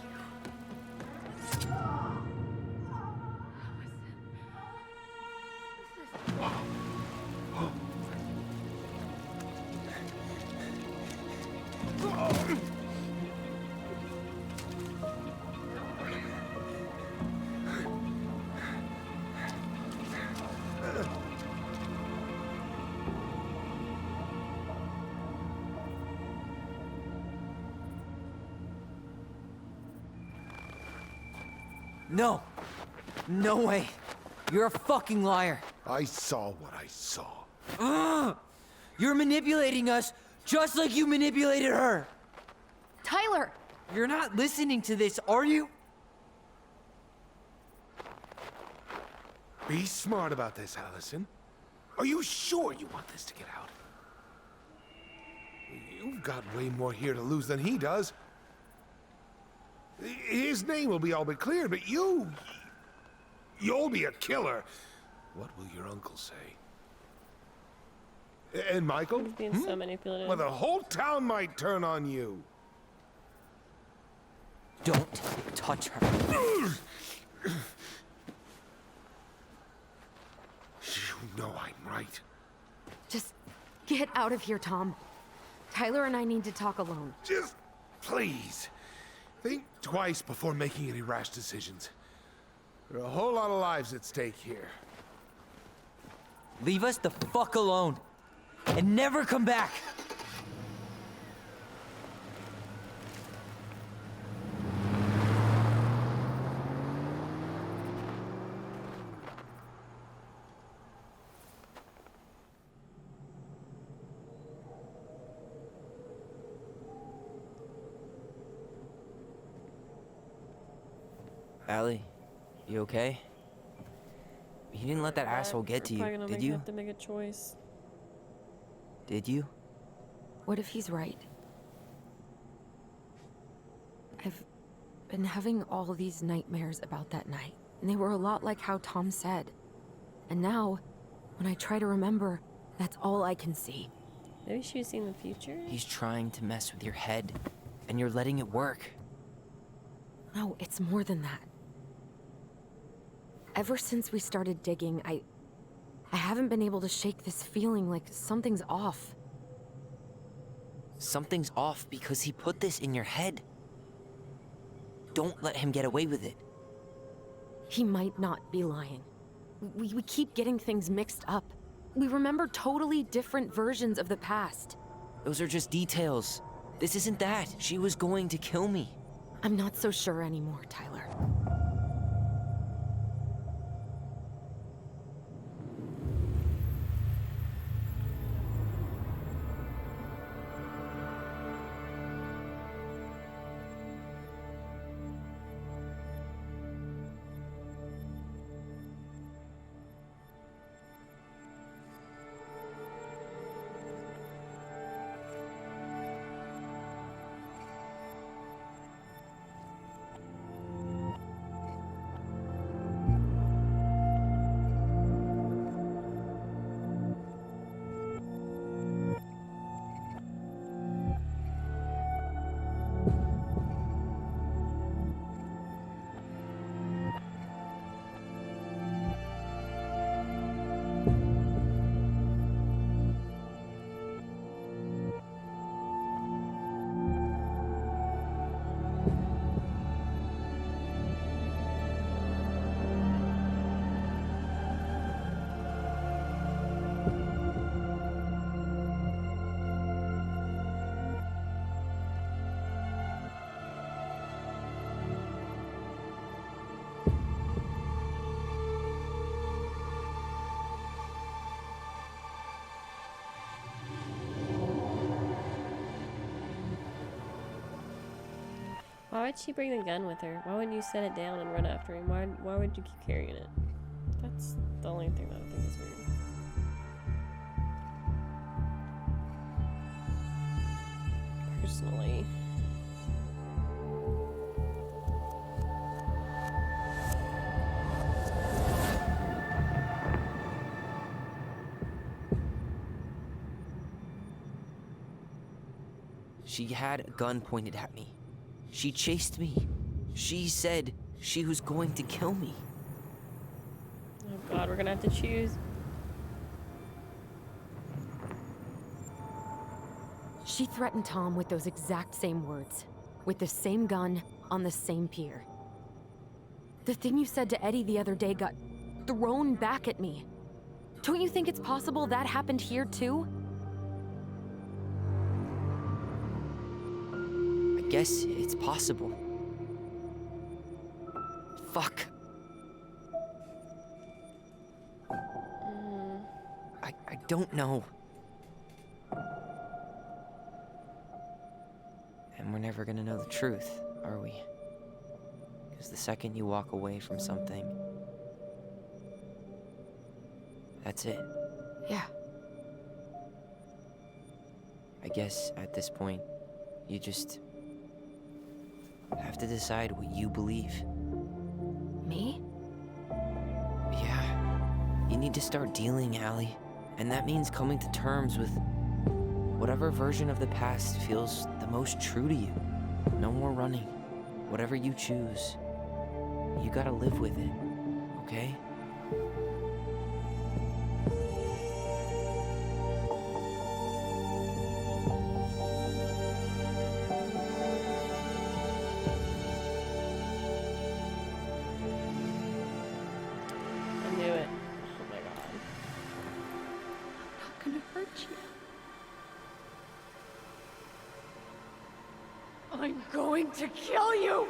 No! No way! You're a fucking liar! I saw what I saw. Ugh! You're manipulating us just like you manipulated her! Tyler! You're not listening to this, are you? Be smart about this, Allison. Are you sure you want this to get out? You've got way more here to lose than he does. His name will be all but cleared, but you'll be a killer. What will your uncle say? And Michael? He's being so manipulative. Well, the whole town might turn on you. Don't touch her. You know I'm right. Just get out of here, Tom. Tyler and I need to talk alone. Just please, think twice before making any rash decisions. There are a whole lot of lives at stake here. Leave us the fuck alone. And never come back. Allie, you okay? You didn't let that asshole get to Probably you, gonna did make you? have to make a choice. Did you? What if he's right? I've been having all these nightmares about that night, and they were a lot like how Tom said. And now, when I try to remember, that's all I can see. Maybe she was seeing the future? He's trying to mess with your head, and you're letting it work. No, it's more than that. Ever since we started digging, I haven't been able to shake this feeling like something's off. Something's off because he put this in your head. Don't let him get away with it. He might not be lying. We keep getting things mixed up. We remember totally different versions of the past. Those are just details. This isn't that. She was going to kill me. I'm not so sure anymore, Tyler. Why would she bring the gun with her? Why wouldn't you set it down and run after him? Why would you keep carrying it? That's the only thing that I think is weird. Personally. She had a gun pointed at me. She chased me. She said she was going to kill me. Oh god, we're gonna have to choose. She threatened Tom with those exact same words, with the same gun, on the same pier. The thing you said to Eddie the other day got thrown back at me. Don't you think it's possible that happened here too? I guess it's possible. Fuck. I don't know. And we're never gonna know the truth, are we? Because the second you walk away from something, that's it. Yeah. I guess at this point, you just have to decide what you believe. Me? Yeah. You need to start dealing, Allie. And that means coming to terms with whatever version of the past feels the most true to you. No more running. Whatever you choose, you gotta live with it, okay? I'm going to kill you!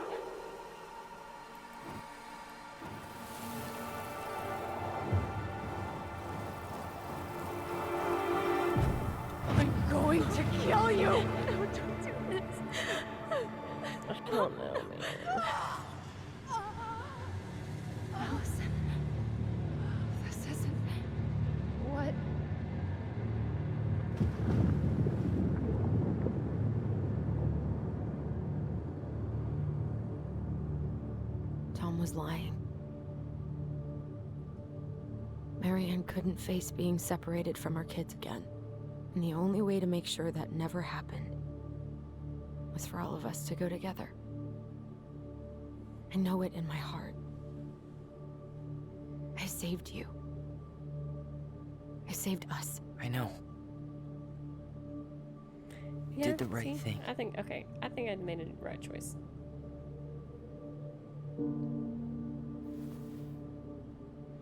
I'm going to kill you! No, don't do this. I don't know, man. Allison. This isn't... What? Tom was lying. Marianne couldn't face being separated from her kids again. And the only way to make sure that never happened was for all of us to go together. I know it in my heart. I saved you. I saved us. I know. You did the right thing. I think I made a right choice.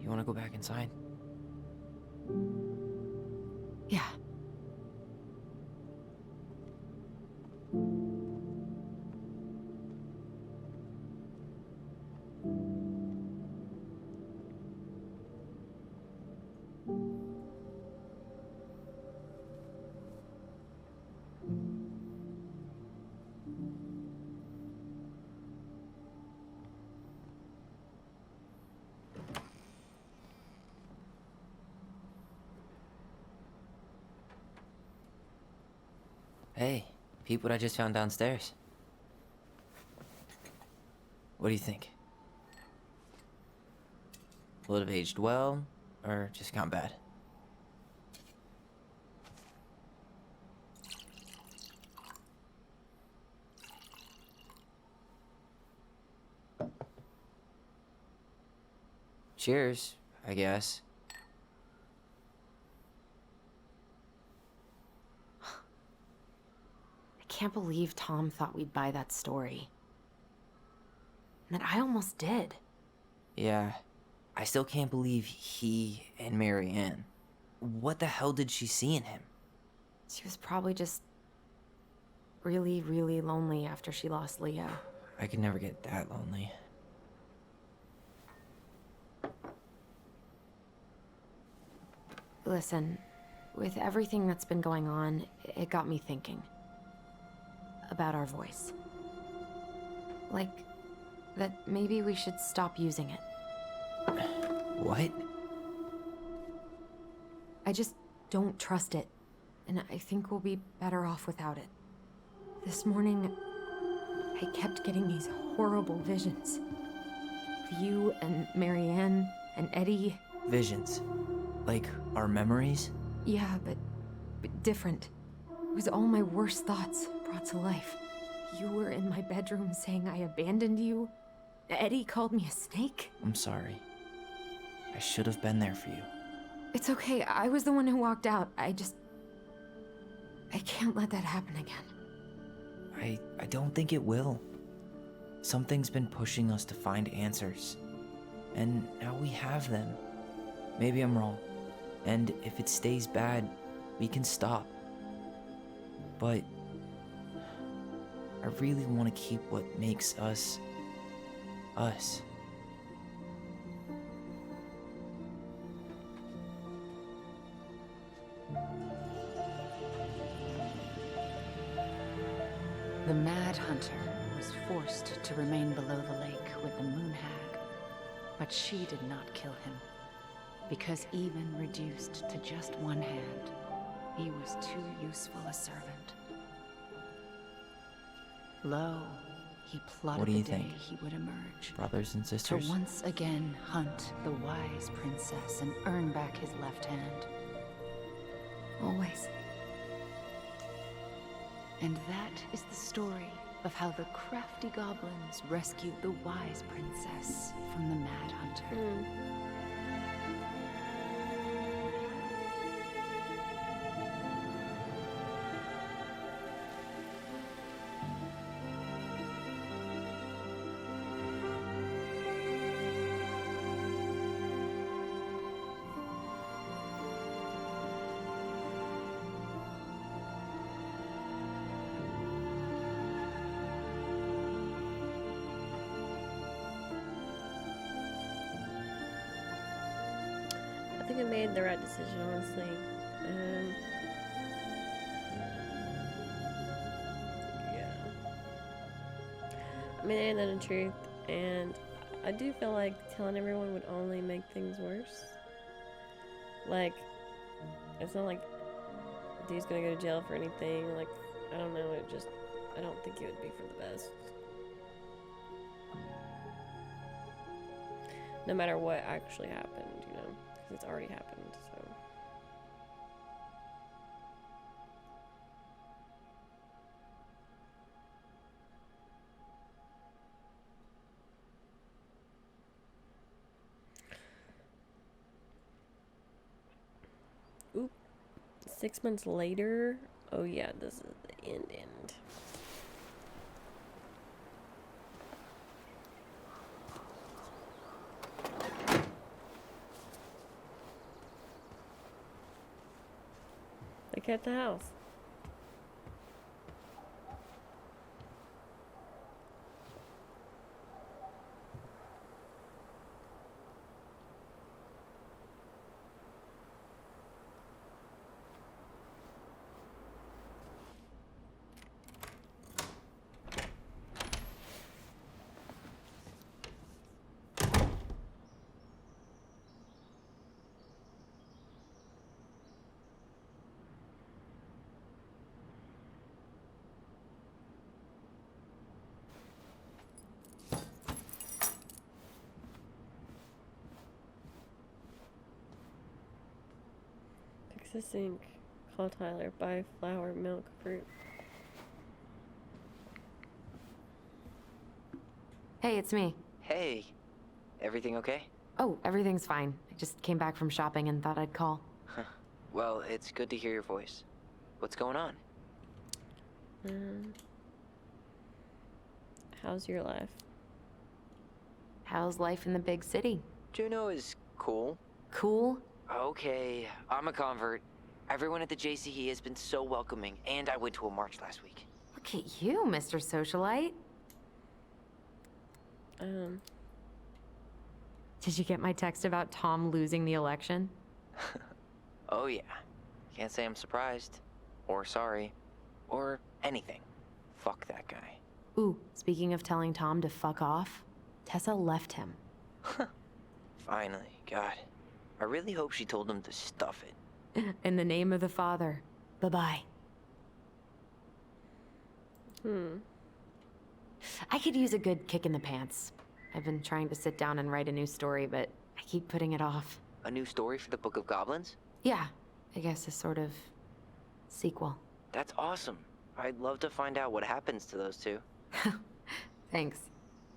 You want to go back inside? Yeah. Hey, peep what I just found downstairs. What do you think? Will it have aged well, or just gone bad? Cheers, I guess. I can't believe Tom thought we'd buy that story. And that I almost did. Yeah, I still can't believe he and Marianne. What the hell did she see in him? She was probably just really, really lonely after she lost Leo. I could never get that lonely. Listen, with everything that's been going on, it got me thinking. About our voice. Like, that maybe we should stop using it. What? I just don't trust it. And I think we'll be better off without it. This morning, I kept getting these horrible visions. Of you and Marianne and Eddie. Visions? Like our memories? Yeah, but different. It was all my worst thoughts brought to life. You were in my bedroom saying I abandoned you. Eddie called me a snake. I'm sorry. I should have been there for you. It's okay, I was the one who walked out. I can't let that happen again. I don't think it will. Something's been pushing us to find answers. And now we have them. Maybe I'm wrong. And if it stays bad, we can stop. But I really want to keep what makes us, us. The Mad Hunter was forced to remain below the lake with the Moon Hag, but she did not kill him, because even reduced to just one hand, he was too useful a servant. Lo, he plotted What do you the day think? he would emerge, Brothers and to sisters? once again hunt the wise princess and earn back his left hand. Always. And that is the story of how the crafty goblins rescued the wise princess from the Mad Hunter. I made the right decision, honestly. Yeah. I mean, it ain't the truth, and I do feel like telling everyone would only make things worse. Like, it's not like dude's gonna go to jail for anything. Like, I don't know, I don't think it would be for the best. No matter what actually happened, you know, because it's already happened, so. Oop. 6 months later. Oh yeah, this is the end. Look at the house. Fix the sink. Call Tyler. Buy flour, milk, fruit. Hey, it's me. Hey, everything okay? Oh, everything's fine. I just came back from shopping and thought I'd call. Well, it's good to hear your voice. What's going on? How's your life? How's life in the big city? Juneau is cool. Cool? Okay, I'm a convert. Everyone at the JCE has been so welcoming, and I went to a march last week. Look at you, Mr. Socialite. Did you get my text about Tom losing the election? Oh yeah. Can't say I'm surprised. Or sorry. Or anything. Fuck that guy. Ooh, speaking of telling Tom to fuck off, Tessa left him. Finally, God. I really hope she told him to stuff it. In the name of the Father. Bye-bye. I could use a good kick in the pants. I've been trying to sit down and write a new story, but I keep putting it off. A new story for the Book of Goblins? Yeah, I guess a sort of sequel. That's awesome. I'd love to find out what happens to those two. Thanks.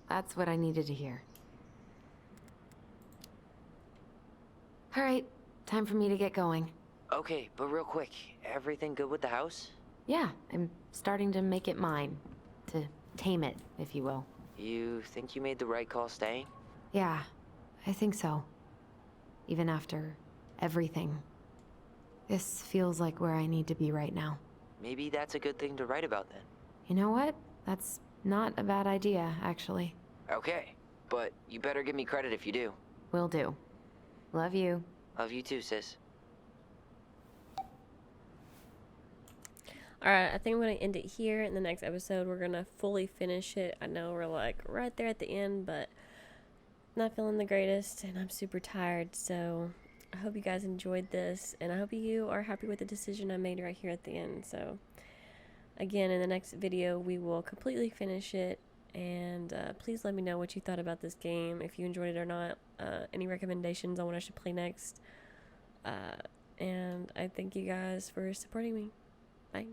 That's what I needed to hear. All right, time for me to get going. Okay, but real quick, everything good with the house? Yeah, I'm starting to make it mine. To tame it, if you will. You think you made the right call staying? Yeah, I think so. Even after everything. This feels like where I need to be right now. Maybe that's a good thing to write about then. You know what? That's not a bad idea, actually. Okay, but you better give me credit if you do. Will do. Love you. Love you too, sis. Alright, I think I'm going to end it here. In the next episode, we're going to fully finish it. I know we're like right there at the end, but not feeling the greatest, and I'm super tired. So I hope you guys enjoyed this, and I hope you are happy with the decision I made right here at the end. So again, in the next video, we will completely finish it. And please let me know what you thought about this game, if you enjoyed it or not. Any recommendations on what I should play next. And I thank you guys for supporting me. Bye.